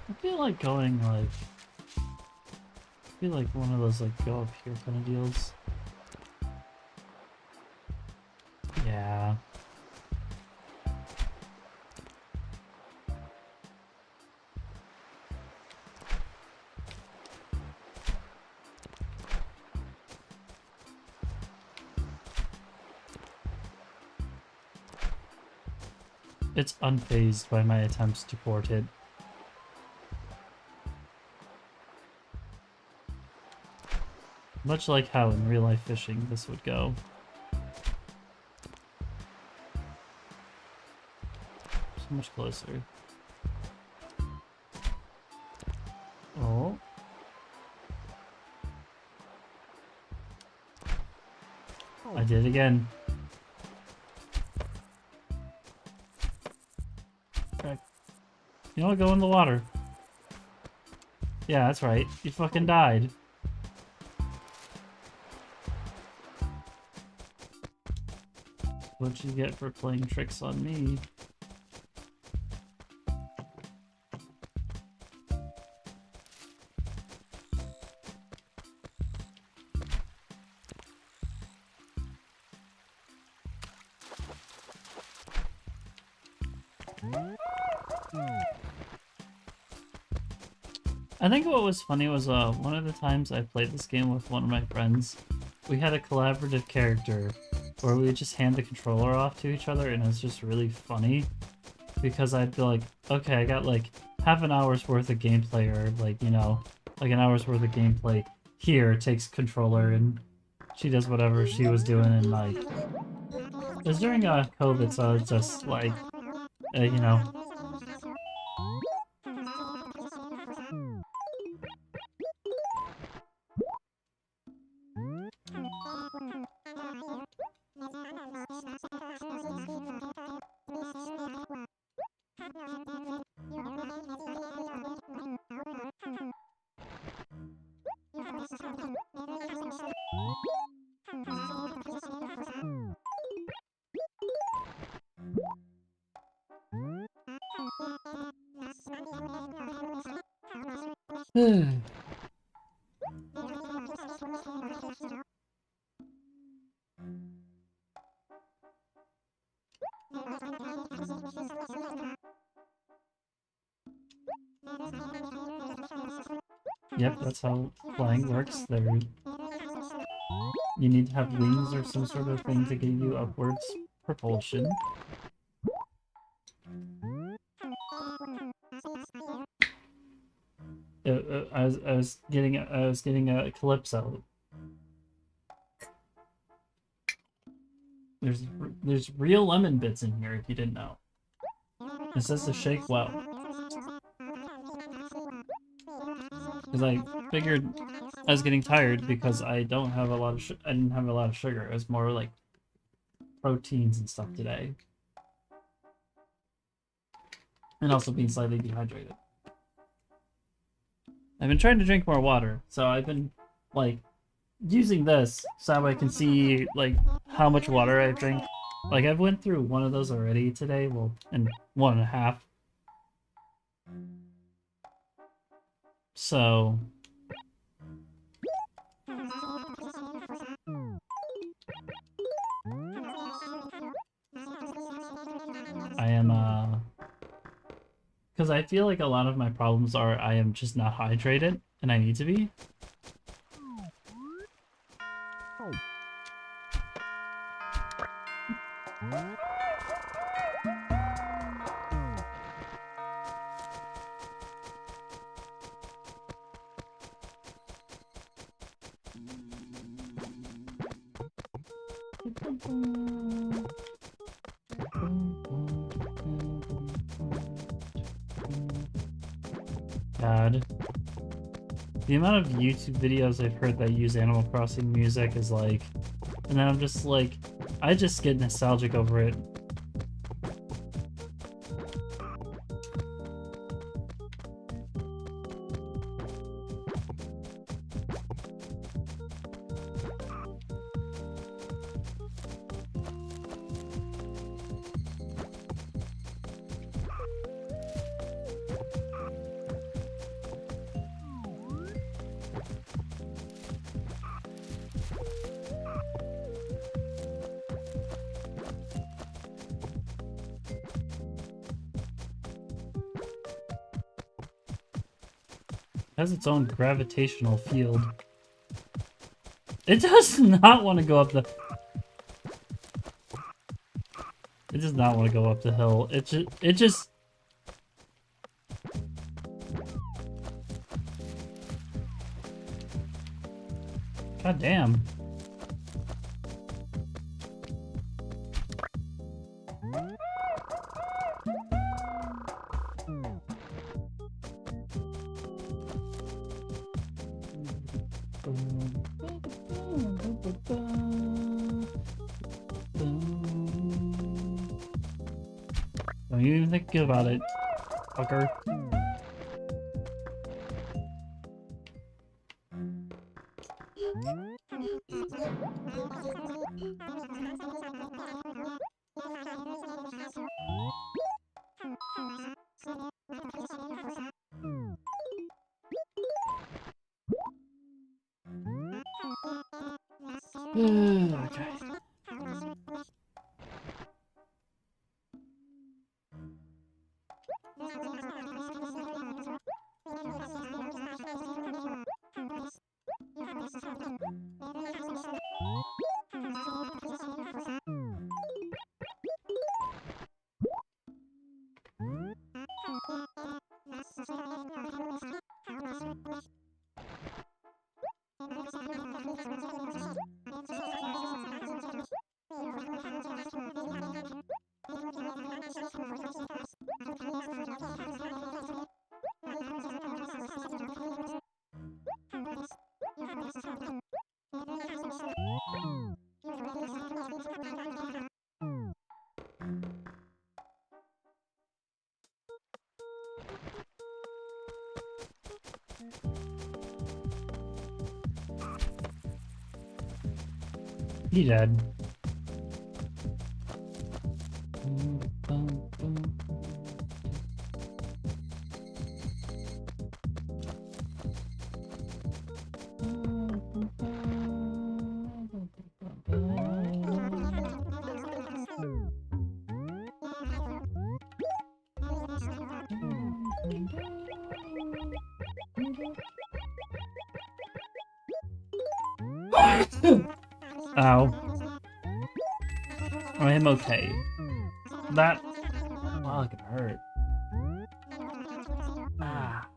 I feel like going like, I feel like one of those like go up here kind of deals. Yeah. It's unfazed by my attempts to port it. Much like how in real life fishing this would go. So much closer. Oh. I did it again. Okay. You know what? Go in the water. Yeah, that's right. You fucking died. What'd you get for playing tricks on me? I think what was funny was one of the times I played this game with one of my friends, we had a collaborative character where we would just hand the controller off to each other, and it was just really funny because I'd be like, okay, I got like half an hour's worth of gameplay, or like, you know, like an hour's worth of gameplay. Here, takes controller and she does whatever she was doing, and like, it was during COVID, so it's just like, you know. Yep, that's how flying works. There, you need to have wings or some sort of thing to give you upwards propulsion. I was getting a Calypso. There's real lemon bits in here if you didn't know. It says to shake well. Because I figured I was getting tired because I don't have a lot of I didn't have a lot of sugar. It was more like proteins and stuff today. And also being slightly dehydrated. I've been trying to drink more water, so I've been like using this so I can see like how much water I drink. Like I've went through one of those already today, well, and 1.5. So I am because I feel like a lot of my problems are I am just not hydrated, and I need to be. God. The amount of YouTube videos I've heard that use Animal Crossing music is like... And then I'm just like... I just get nostalgic over it. Has its own gravitational field. It does not want to go up the... It does not want to go up the hill. It just... God damn. Don't even think about it, fucker. Okay. He dead. Ow. I am okay. That fucking hurt. Ah.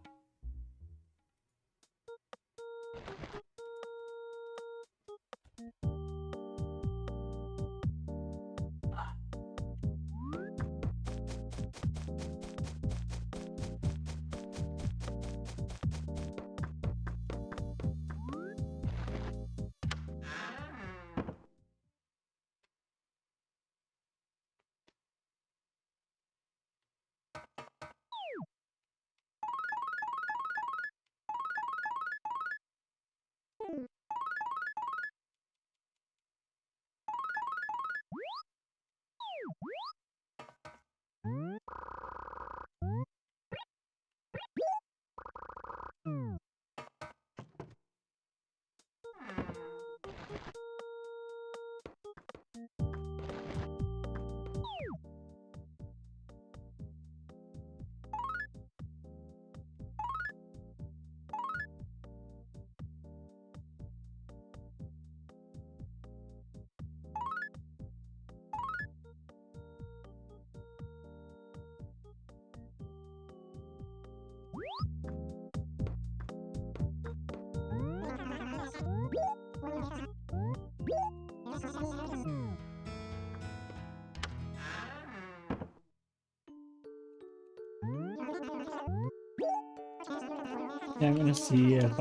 Yeah, I'm gonna see if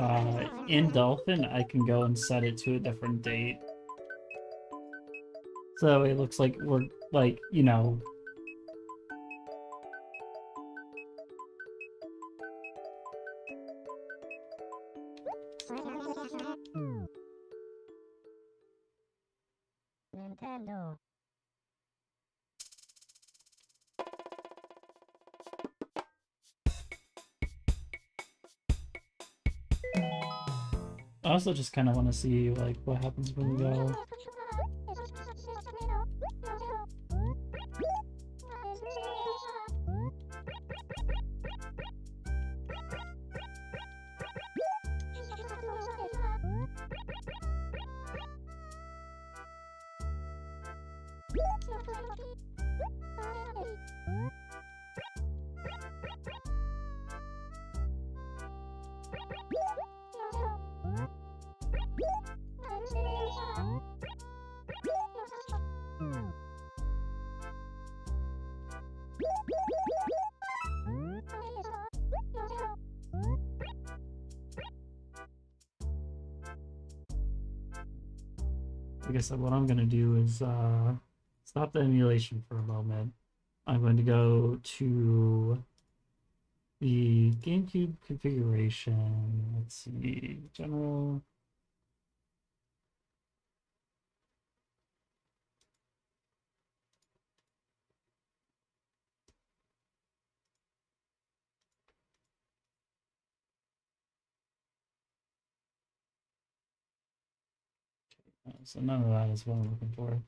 in Dolphin I can go and set it to a different date. So it looks like we're like, you know. Nintendo. I also just kind of want to see like what happens when we go. Like I said, what I'm gonna do is stop the emulation for a moment. I'm going to go to the GameCube configuration. Let's see, general. So none of that is what I'm looking for.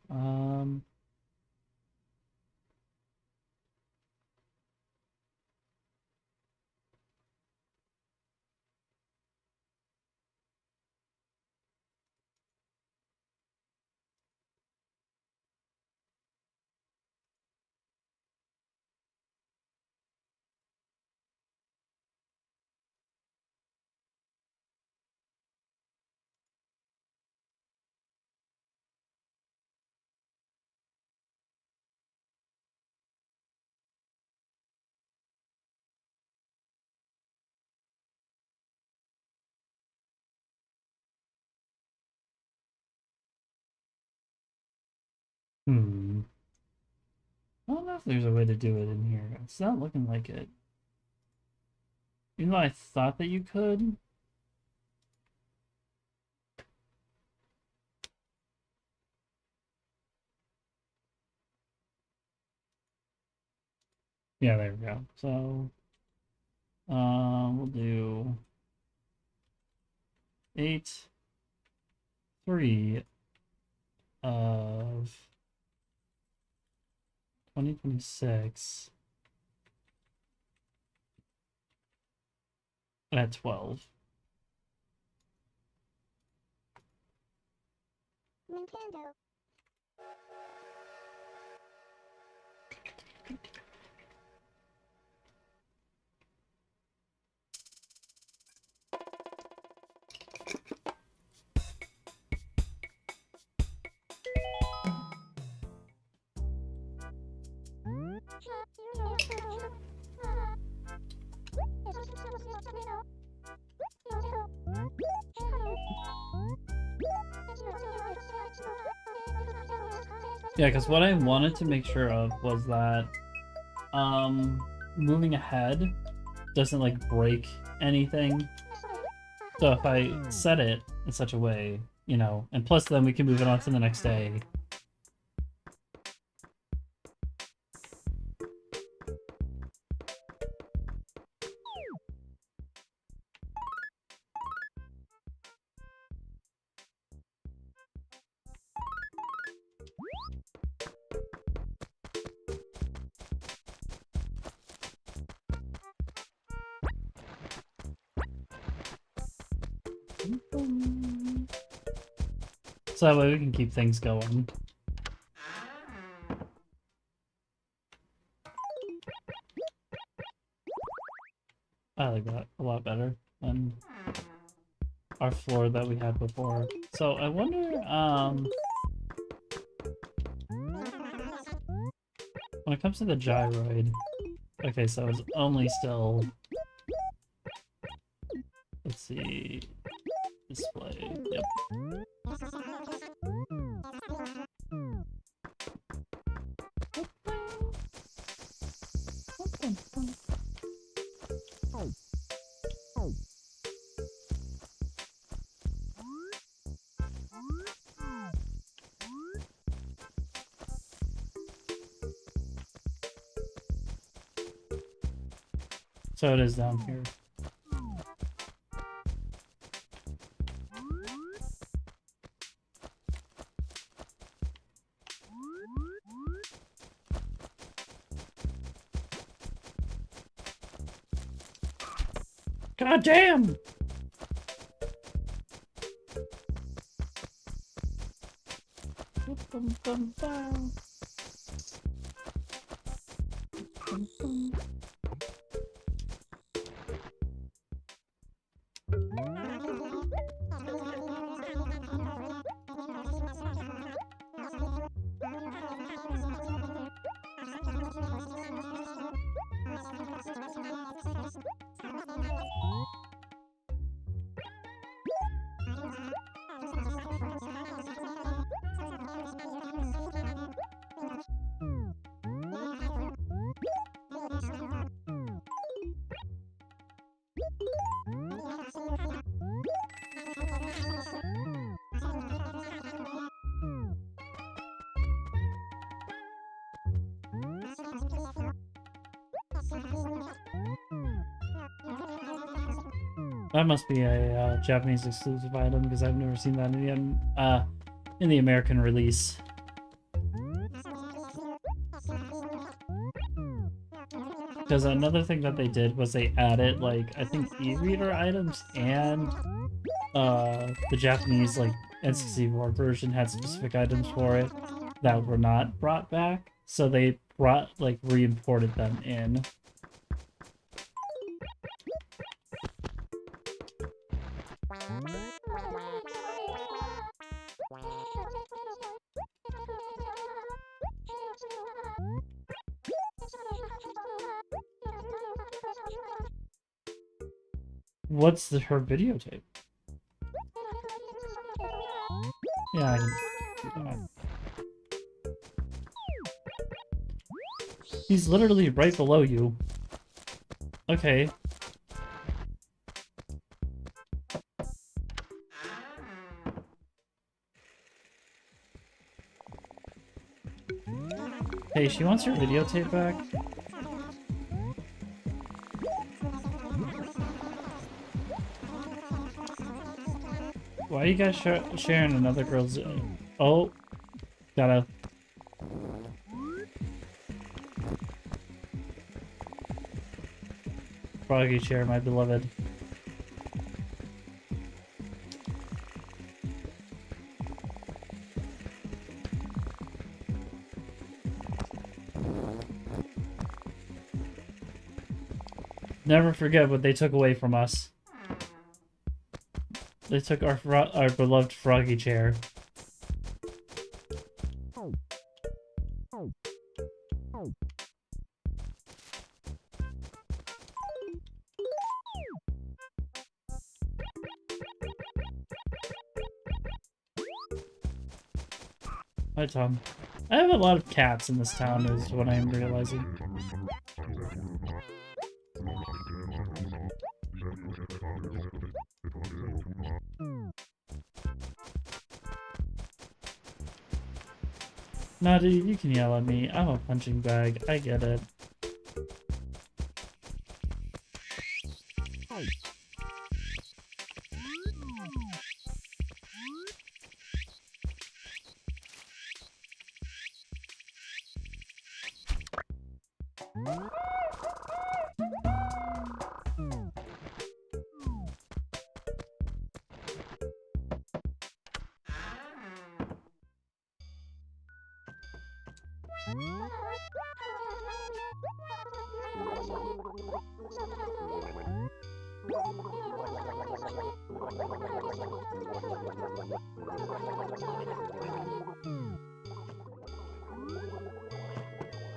Hmm. I don't know if there's a way to do it in here. It's not looking like it. Even though I thought that you could. Yeah, there we go. So, we'll do 8/3 of 2026 at 12. Nintendo. Yeah, because what I wanted to make sure of was that moving ahead doesn't like break anything. So if I set it in such a way, you know, and plus then we can move it on to the next day. So that way we can keep things going. I like that a lot better than our floor that we had before. So I wonder, when it comes to the gyroid, okay, so it's only still, let's see, display, yep. So it is down here. God damn! That must be a Japanese exclusive item because I've never seen that in the American release. Because another thing that they did was they added like I think e-reader items and the Japanese like N64 version had specific items for it that were not brought back, so they re-imported them in. What's her videotape? Yeah, I can do that. He's literally right below you. Okay. Hey, she wants her videotape back. Why are you guys sharing another girl's... Oh. Gotta... Froggy chair, my beloved. Never forget what they took away from us. They took our beloved froggy chair. Hi, Tom. I have a lot of cats in this town, is what I am realizing. Nah, dude, you can yell at me. I'm a punching bag. I get it.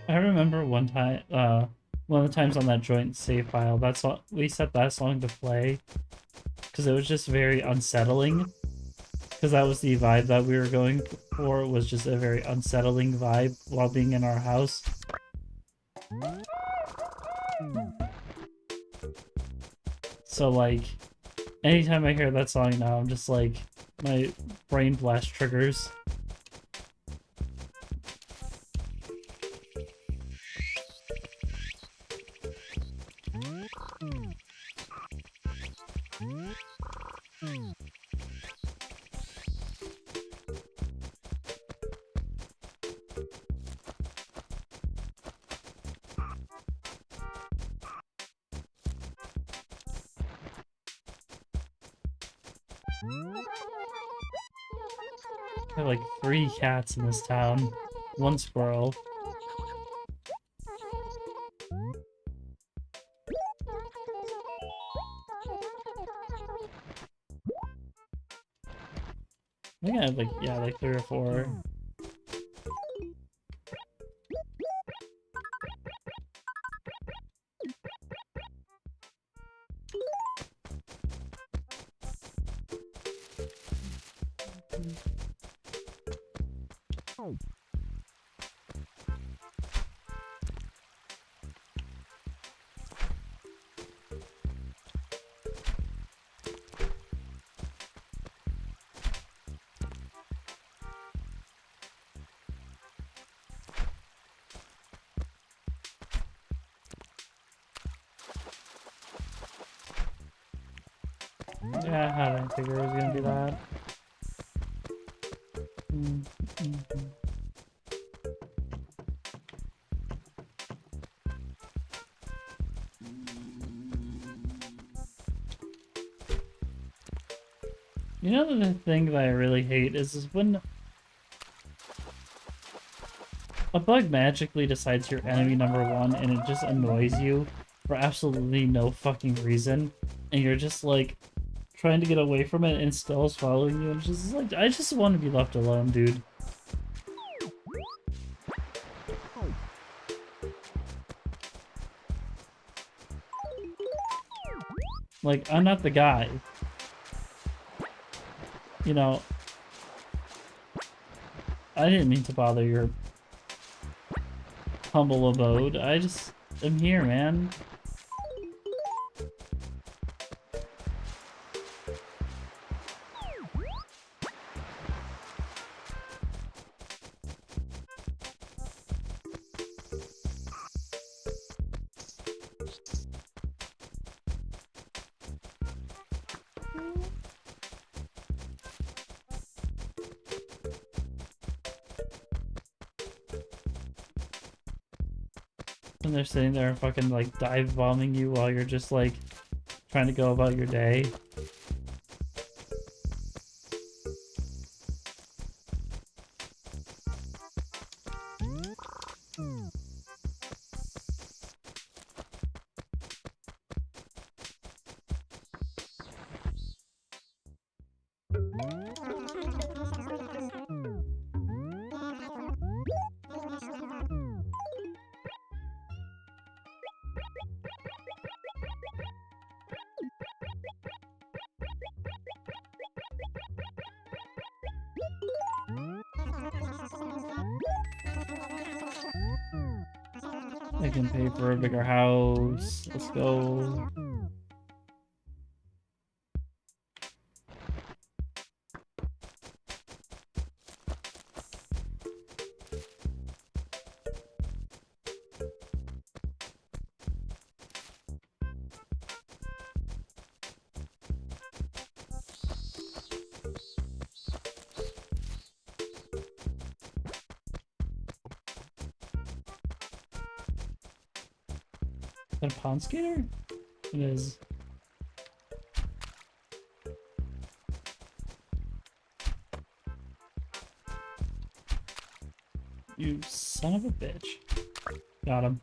I remember one time, one of the times on that joint save file, that's what we set that song to play because it was just very unsettling. Because that was the vibe that we were going for, was just a very unsettling vibe while being in our house. So like, anytime I hear that song now, I'm just like, my brain blast triggers. I have like 3 cats in this town, 1 squirrel. I think I have like, yeah, like 3 or 4. Yeah, I didn't figure it was gonna be that. You know the thing that I really hate is when a bug magically decides you're enemy number 1 and it just annoys you for absolutely no fucking reason, and you're just like trying to get away from it and still is following you, and just like, I just want to be left alone, dude. Like, I'm not the guy. You know, I didn't mean to bother your humble abode. I just am here, man. And they're sitting there fucking like dive bombing you while you're just like trying to go about your day. I can pay for a bigger house. Let's go. Is that a pond skater? It is. You son of a bitch. Got him.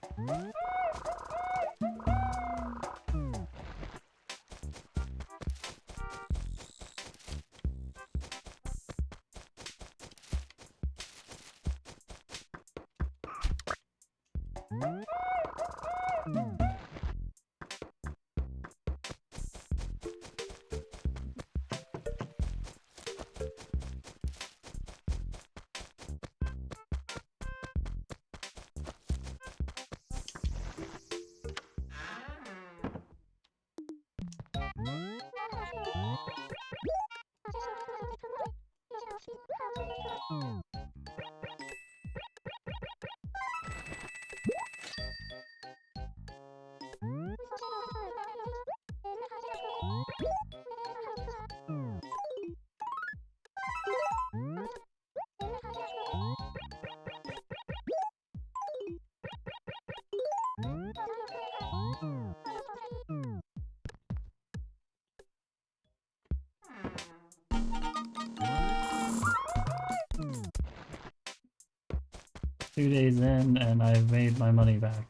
Two days in and I've made my money back.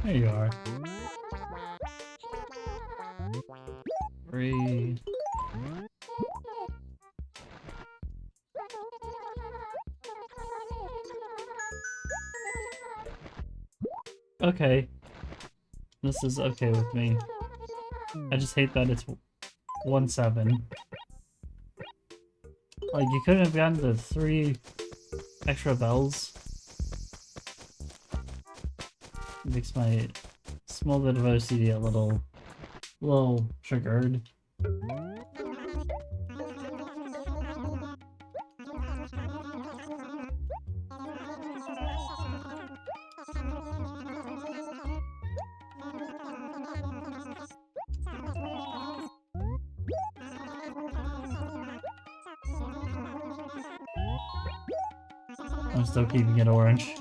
There you are. Free. Okay. This is okay with me. I just hate that it's 1-7. Like, you couldn't have gotten the 3 extra bells. It makes my small bit of OCD a little triggered. I'm still keeping it orange.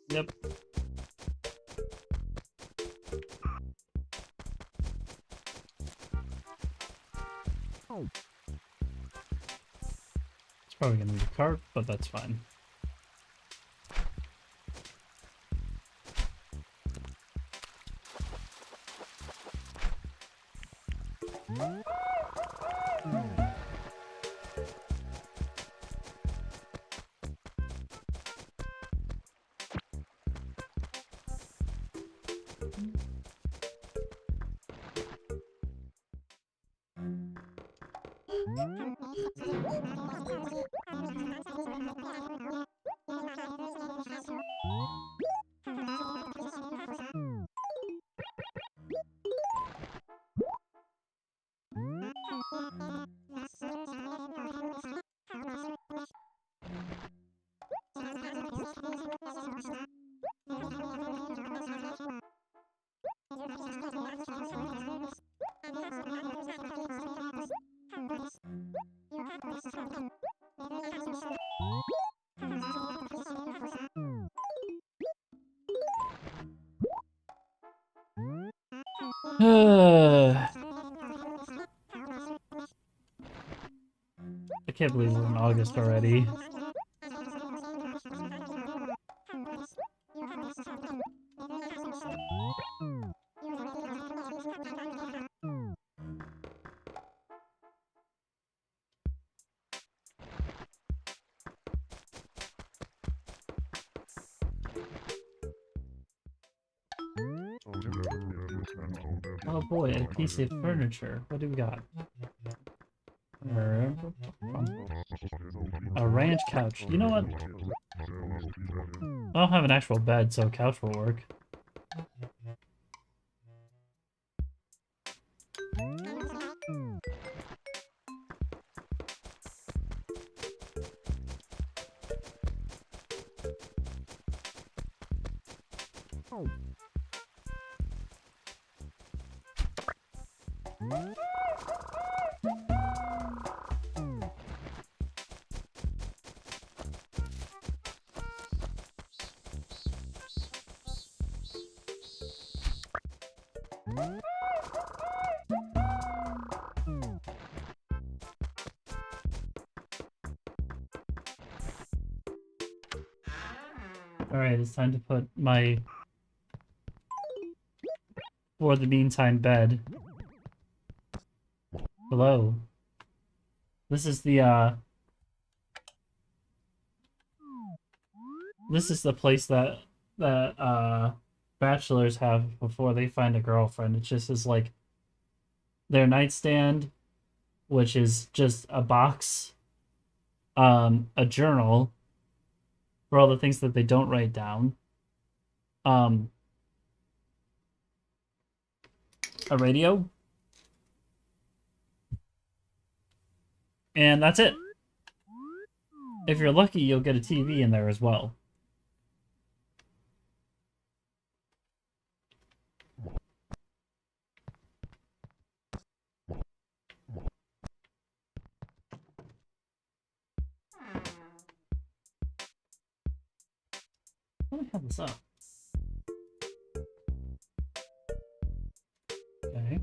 Yep. It's probably gonna be a cart, but that's fine. I can't believe we're in August already. Oh boy, a piece of furniture. What do we got? A ranch couch. You know what? I don't have an actual bed, so a couch will work. Alright, it's time to put my for the meantime bed. Hello. This is the place that bachelors have before they find a girlfriend. It just is like their nightstand, which is just a box, a journal for all the things that they don't write down, a radio, and that's it. If you're lucky, you'll get a TV in there as well. Let me have this up. Okay.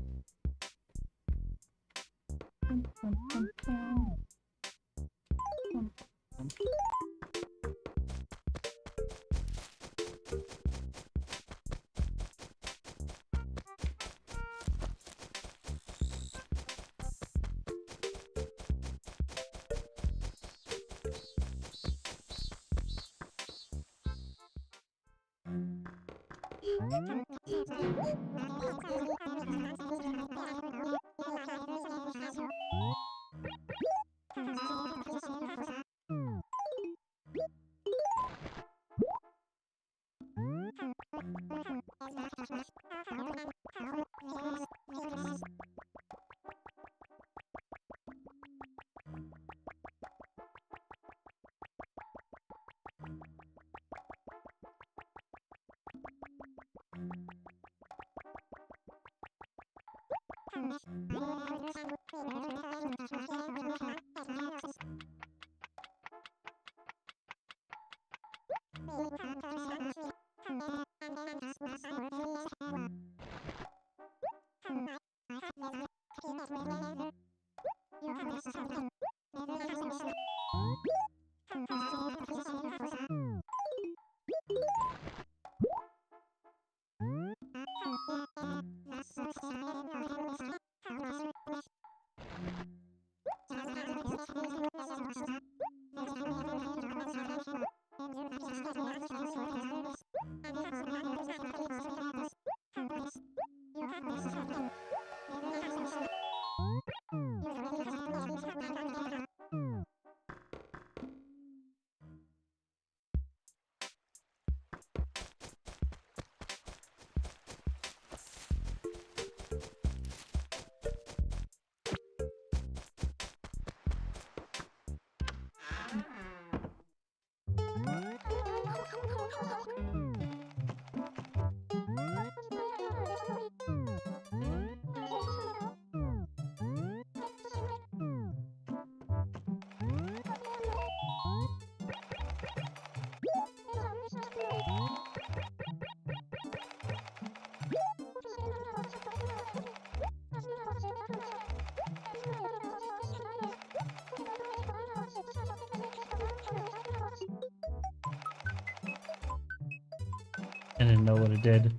I didn't know what it did.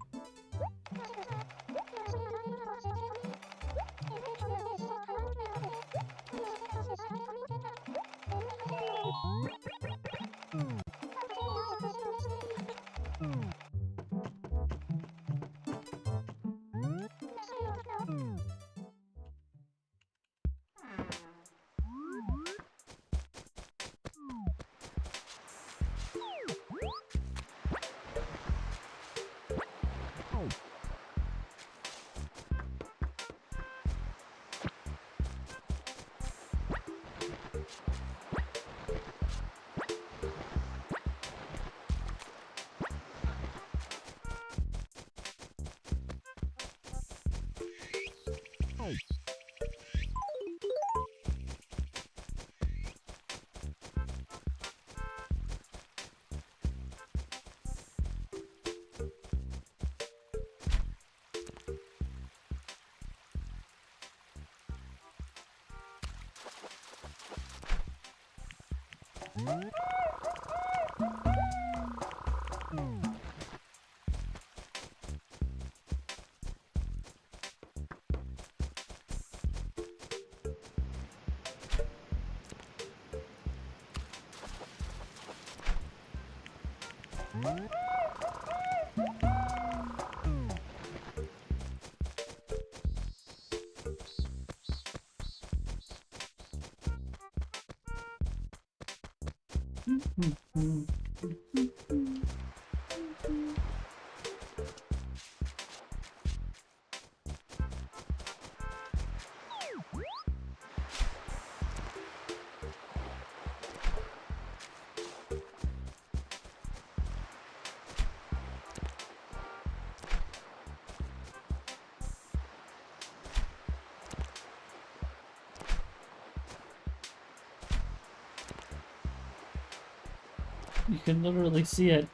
You can literally see it.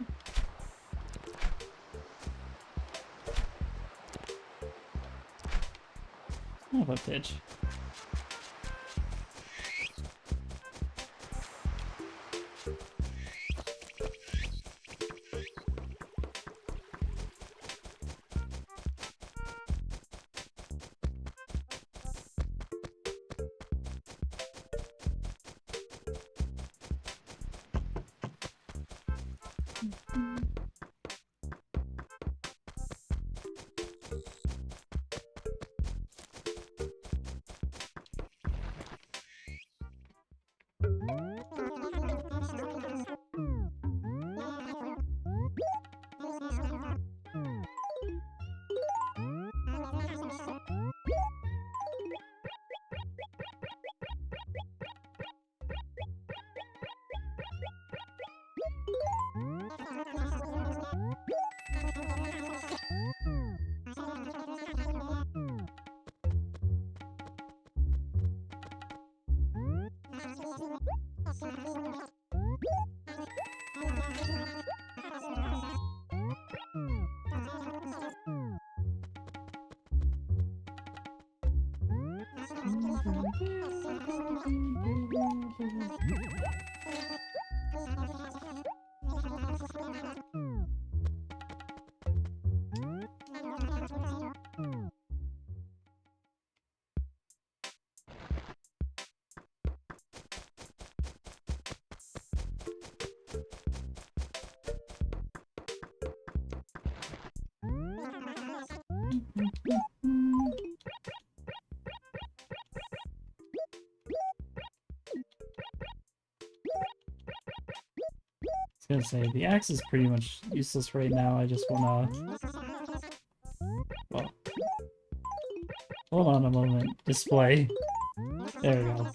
Oh, a pitch. I was gonna say, the axe is pretty much useless right now. I just wanna... Well, hold on a moment. Display. There we go.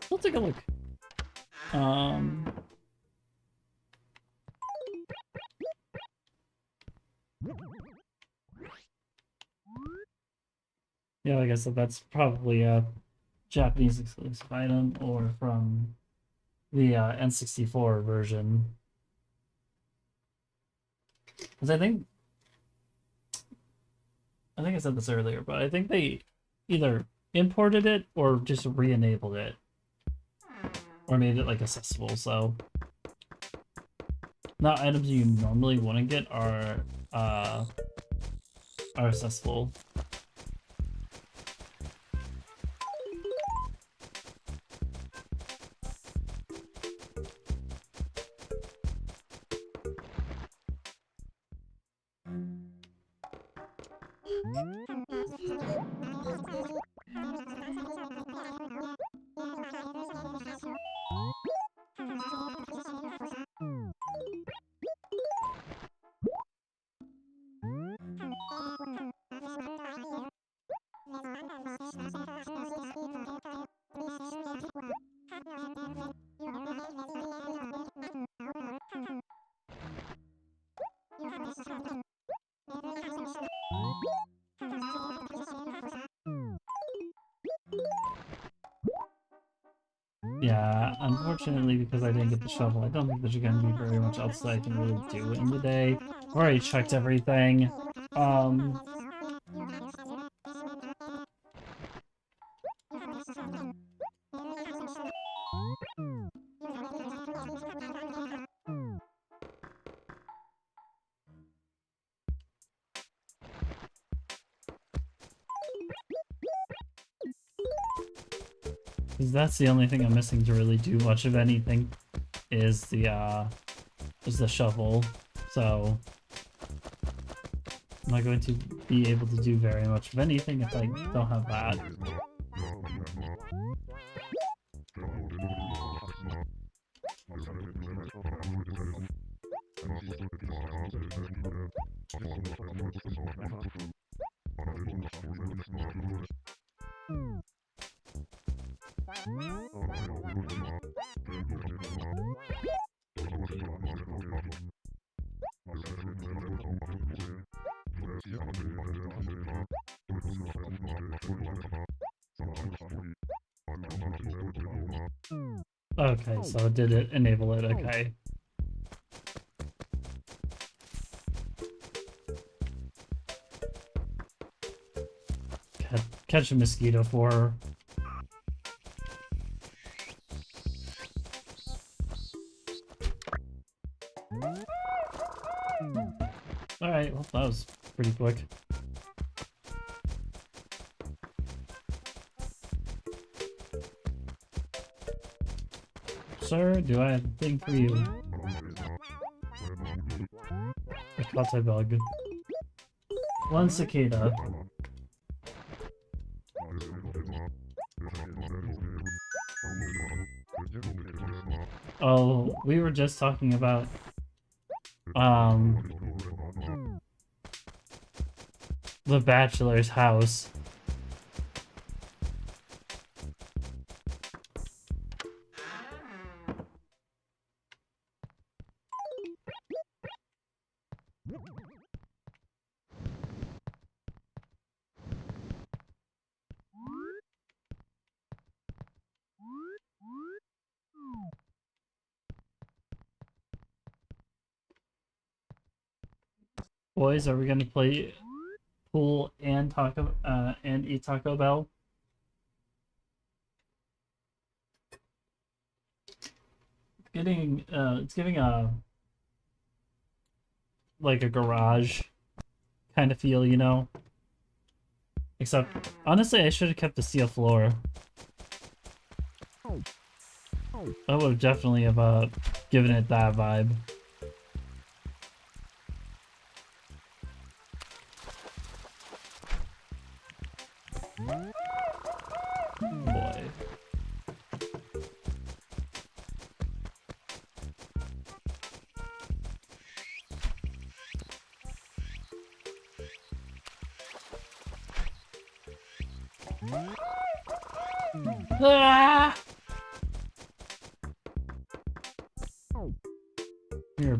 We'll take a look. Yeah, like I said, that's probably a Japanese exclusive item or from the N64 version. Because I think I said this earlier, but I think they either imported it or just re-enabled it. Or made it like accessible, so not items you normally wouldn't get are accessible. Yeah, unfortunately, because I didn't get the shovel, I don't think there's gonna be very much else that I can really do in the day. I've already checked everything. Because that's the only thing I'm missing to really do much of anything is the shovel. So I'm not going to be able to do very much of anything if I don't have that. Okay, so did it enable it? Okay. Catch a mosquito for her. Alright, well, that was pretty quick. Sir, do I have a thing for you? A caught bug. One cicada. Oh, we were just talking about the bachelor's house. Boys, are we gonna play pool and and eat Taco Bell. It's giving a like a garage kind of feel, you know. Except honestly, I should have kept the steel floor. I would have definitely have given it that vibe. Boy. Ah! Here.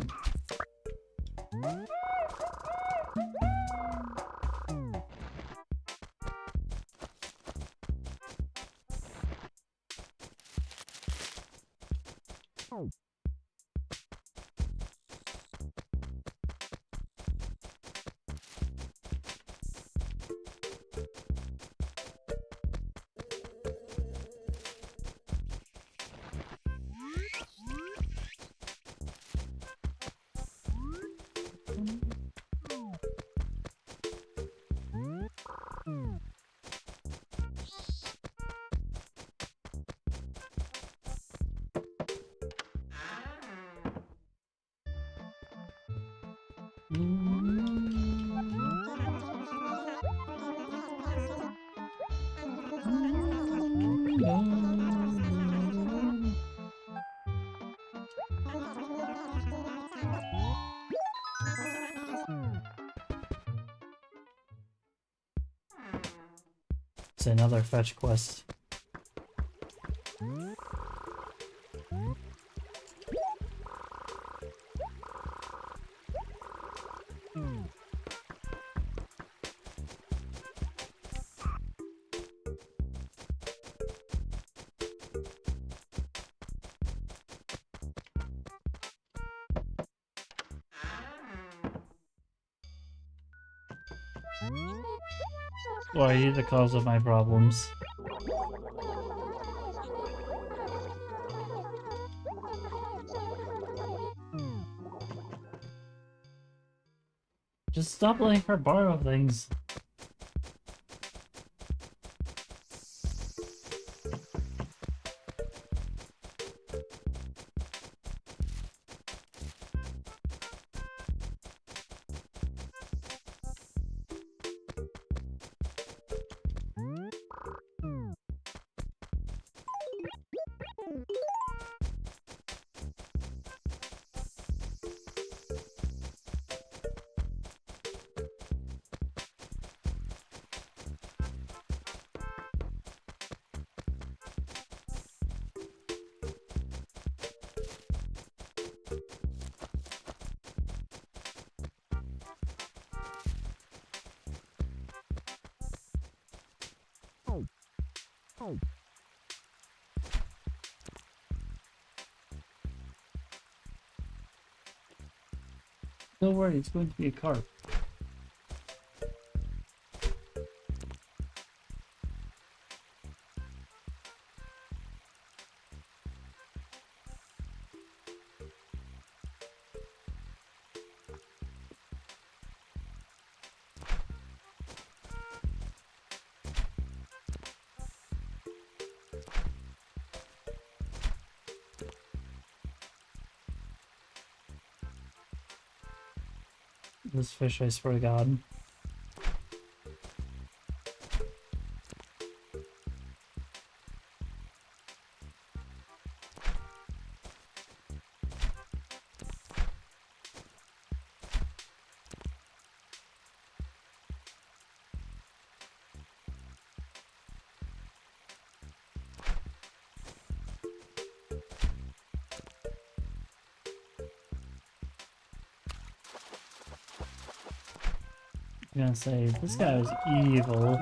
It's another fetch quest. Or are you the cause of my problems? Just stop letting her borrow things. Don't worry, it's going to be a carp. This fish, I swear to God. I'm gonna say, this guy was evil.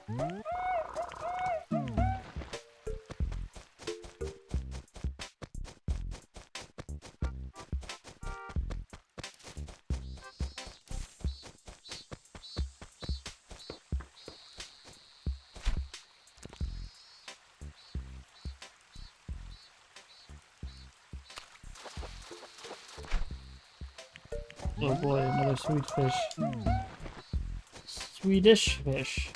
Oh boy, another sweet fish. Swedish fish.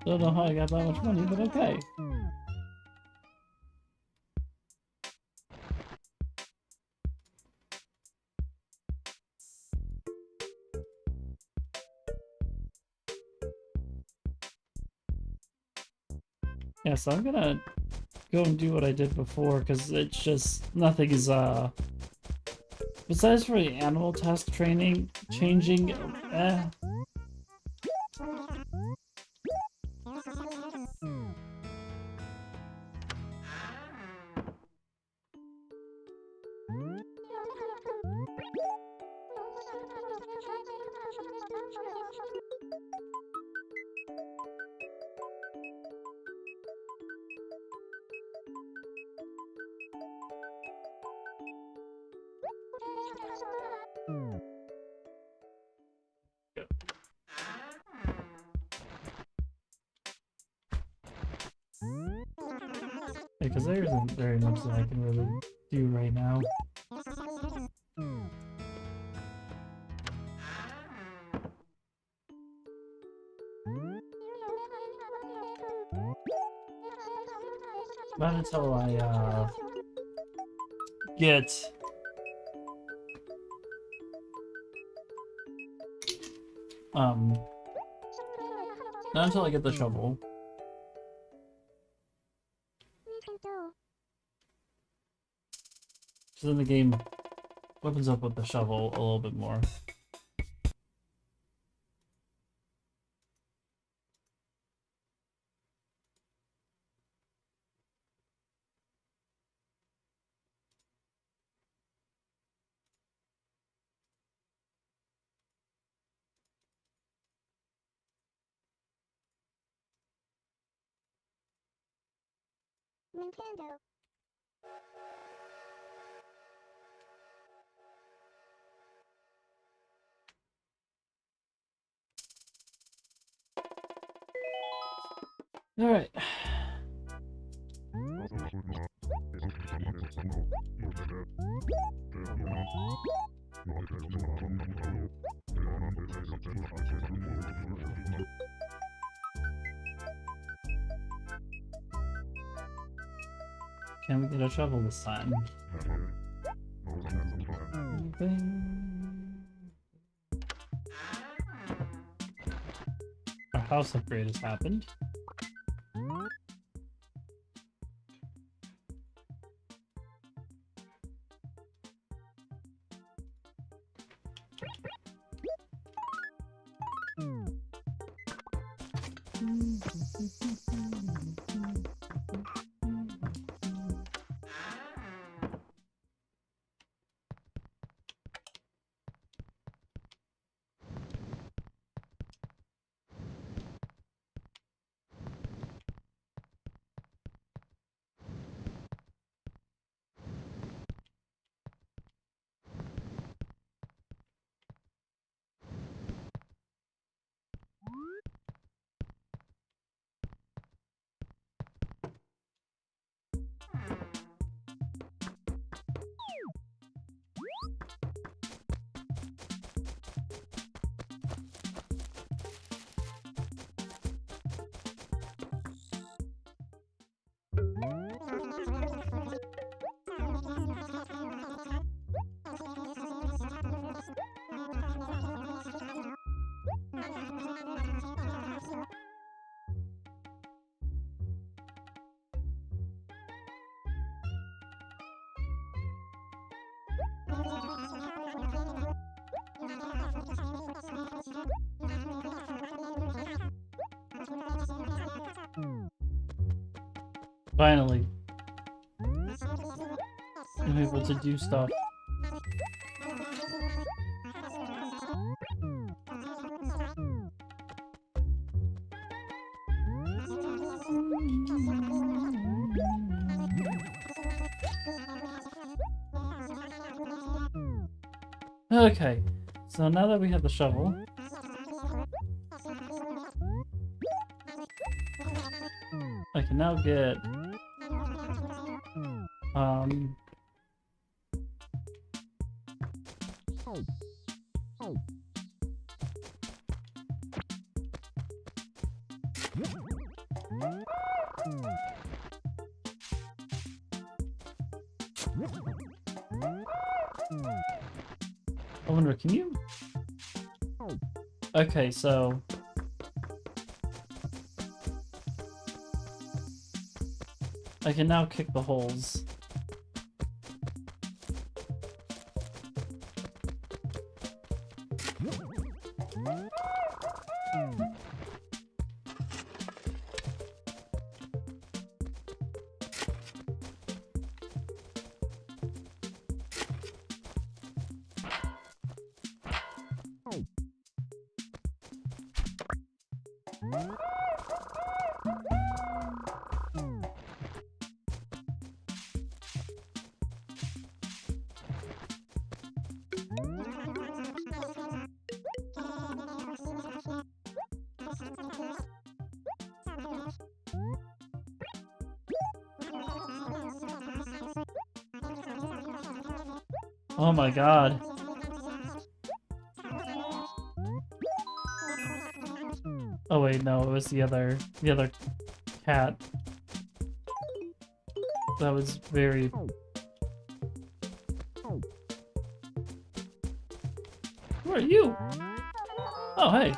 Don't know how I got that much money, but okay. Yeah, so I'm gonna go and do what I did before, because it's just, nothing is, besides for the animal task training, changing, because there isn't very much that I can really do right now. Not until I, get... Not until I get the shovel. So then the game opens up with the shovel a little bit more. Nintendo. All right. Can we get a shovel this time? Our house upgrade has happened. Finally. I'm able to do stuff. Okay, so now that we have the shovel, I can now get I wonder, can you? Okay, so I can now kick the holes. Oh my god. Oh wait, no, it was the other cat. That was very... Who are you? Oh, hey.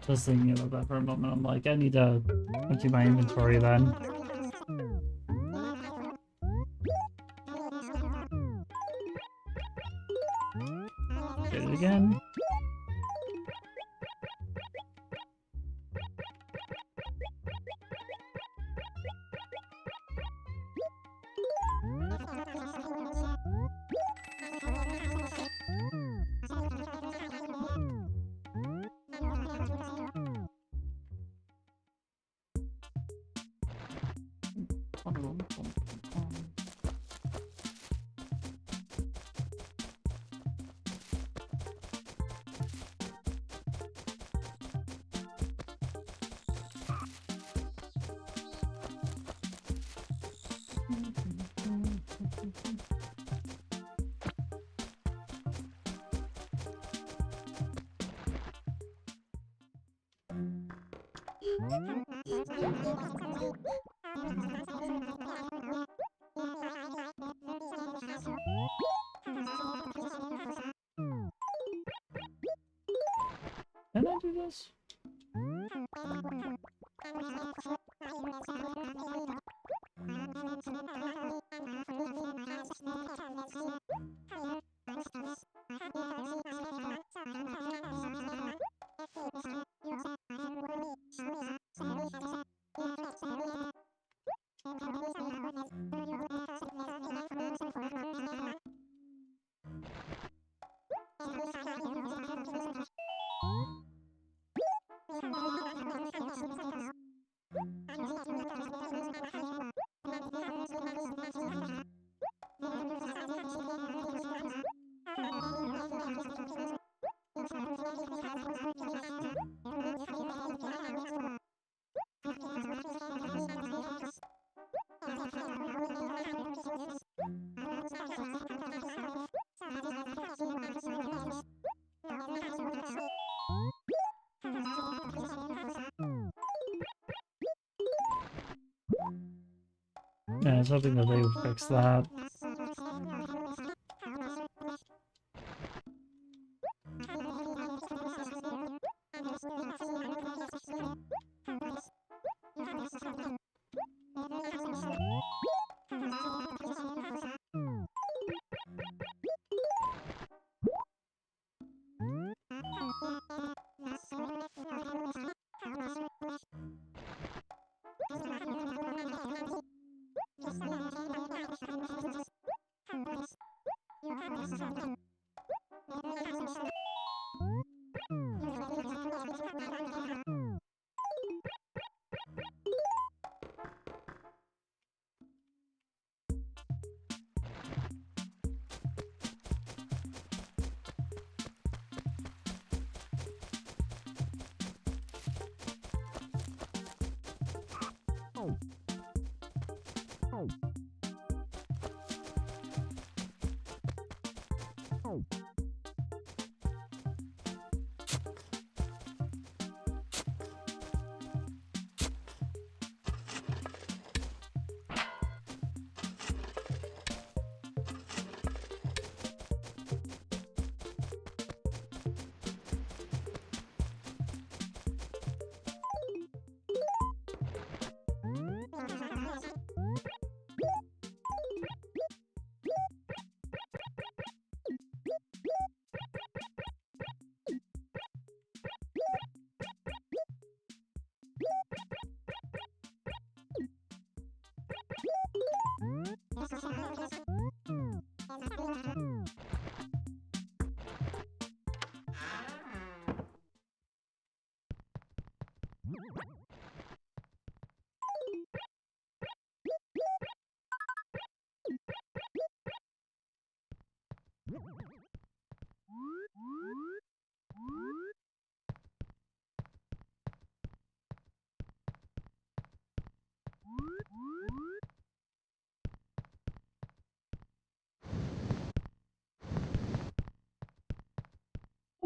Just thinking about that for a moment, I'm like, I need to empty my inventory then. Did it again. Can I do this? Yeah, I was hoping that they would fix that.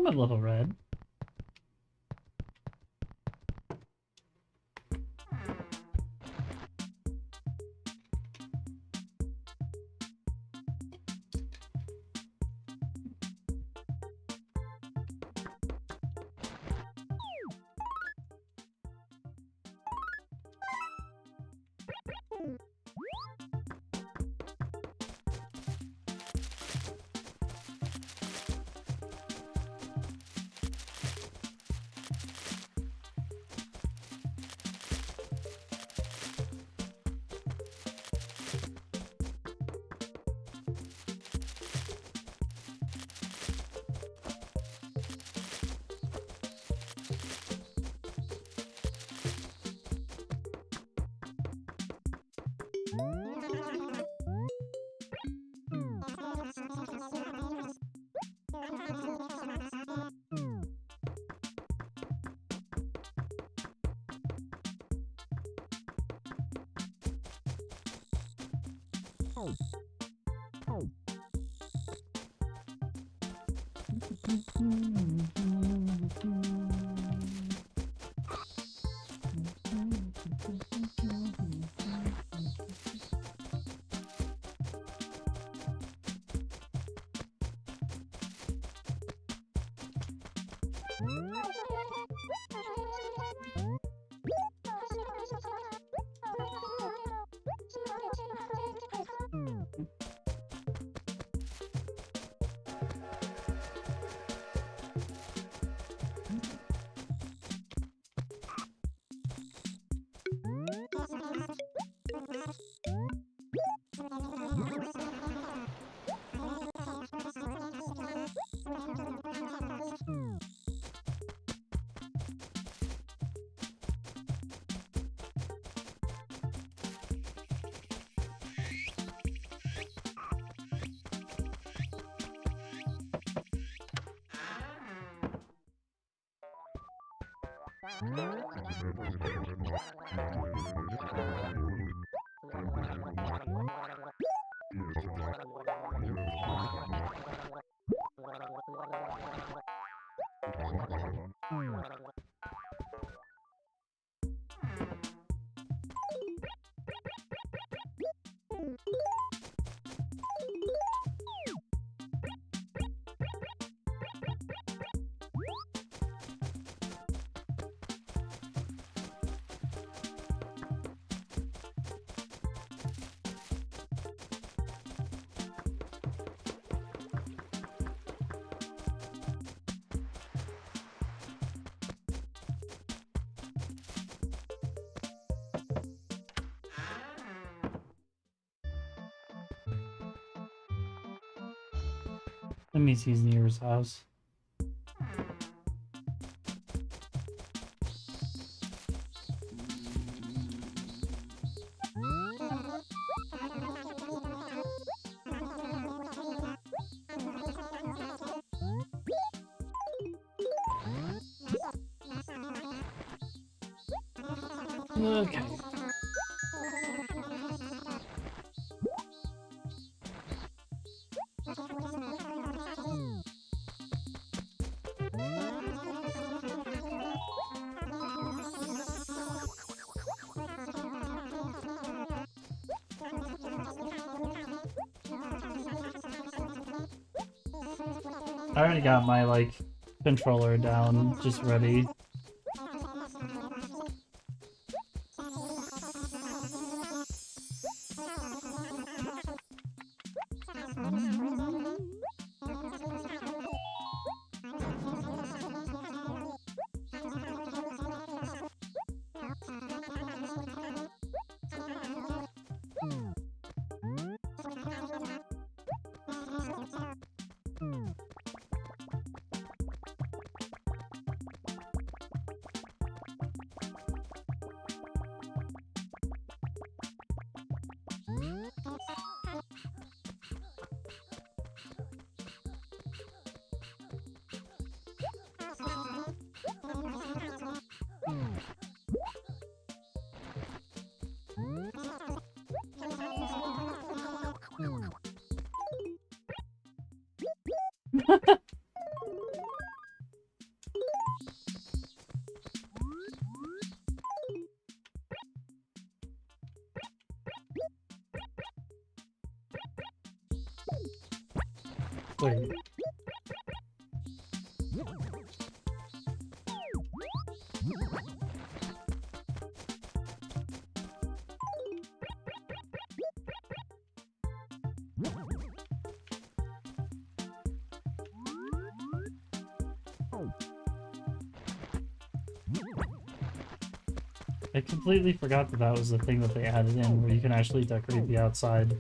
I'm a little red. Let me see his nearest house. Okay. I already got my, like, controller down, just ready. Wait. I completely forgot that that was the thing that they added in, where you can actually decorate the outside.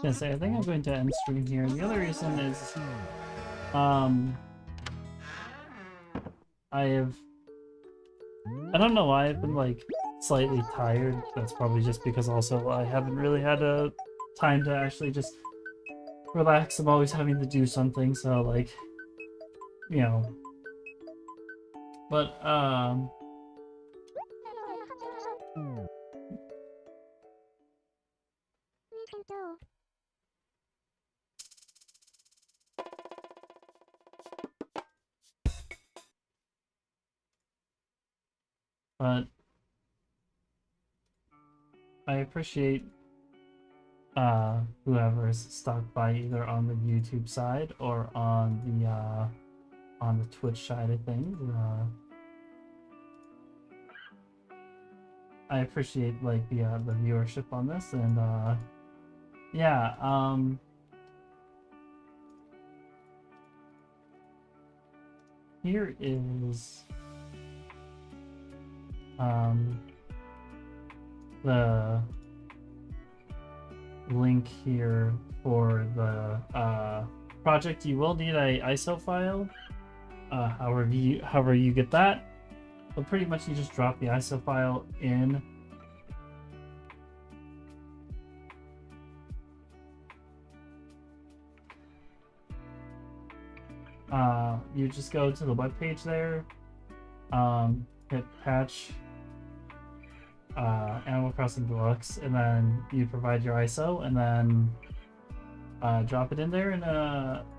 I say, I think I'm going to end stream here. The other reason is, I don't know why I've been, like, slightly tired. That's probably just because also I haven't really had a time to actually just relax. I'm always having to do something, so, like, you know. But, I appreciate whoever's stopped by either on the YouTube side or on the Twitch side of things. I appreciate like the viewership on this, and yeah, here is the link here for the project. You will need a ISO file, however you get that, but pretty much you just drop the ISO file in. You just go to the webpage there, hit patch Animal Crossing Deluxe, and then you provide your ISO, and then drop it in there and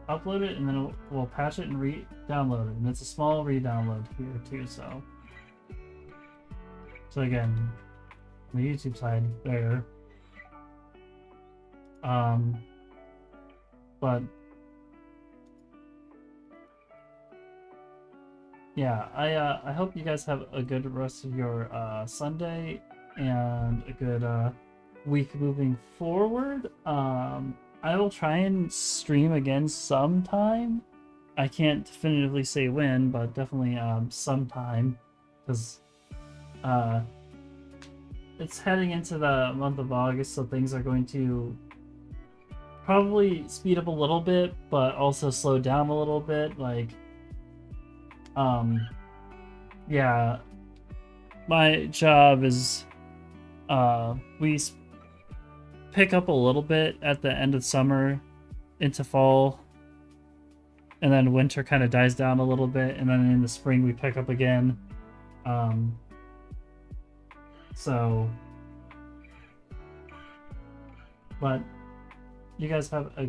upload it, and then we'll patch it and re-download it. And it's a small re-download here too, so again, the YouTube side there. But yeah, I hope you guys have a good rest of your Sunday and a good week moving forward. I will try and stream again sometime. I can't definitively say when, but definitely sometime, because it's heading into the month of August, so things are going to probably speed up a little bit, but also slow down a little bit. Like, yeah, my job is, we pick up a little bit at the end of summer into fall, and then winter kind of dies down a little bit, and then in the spring we pick up again. So, but you guys have a good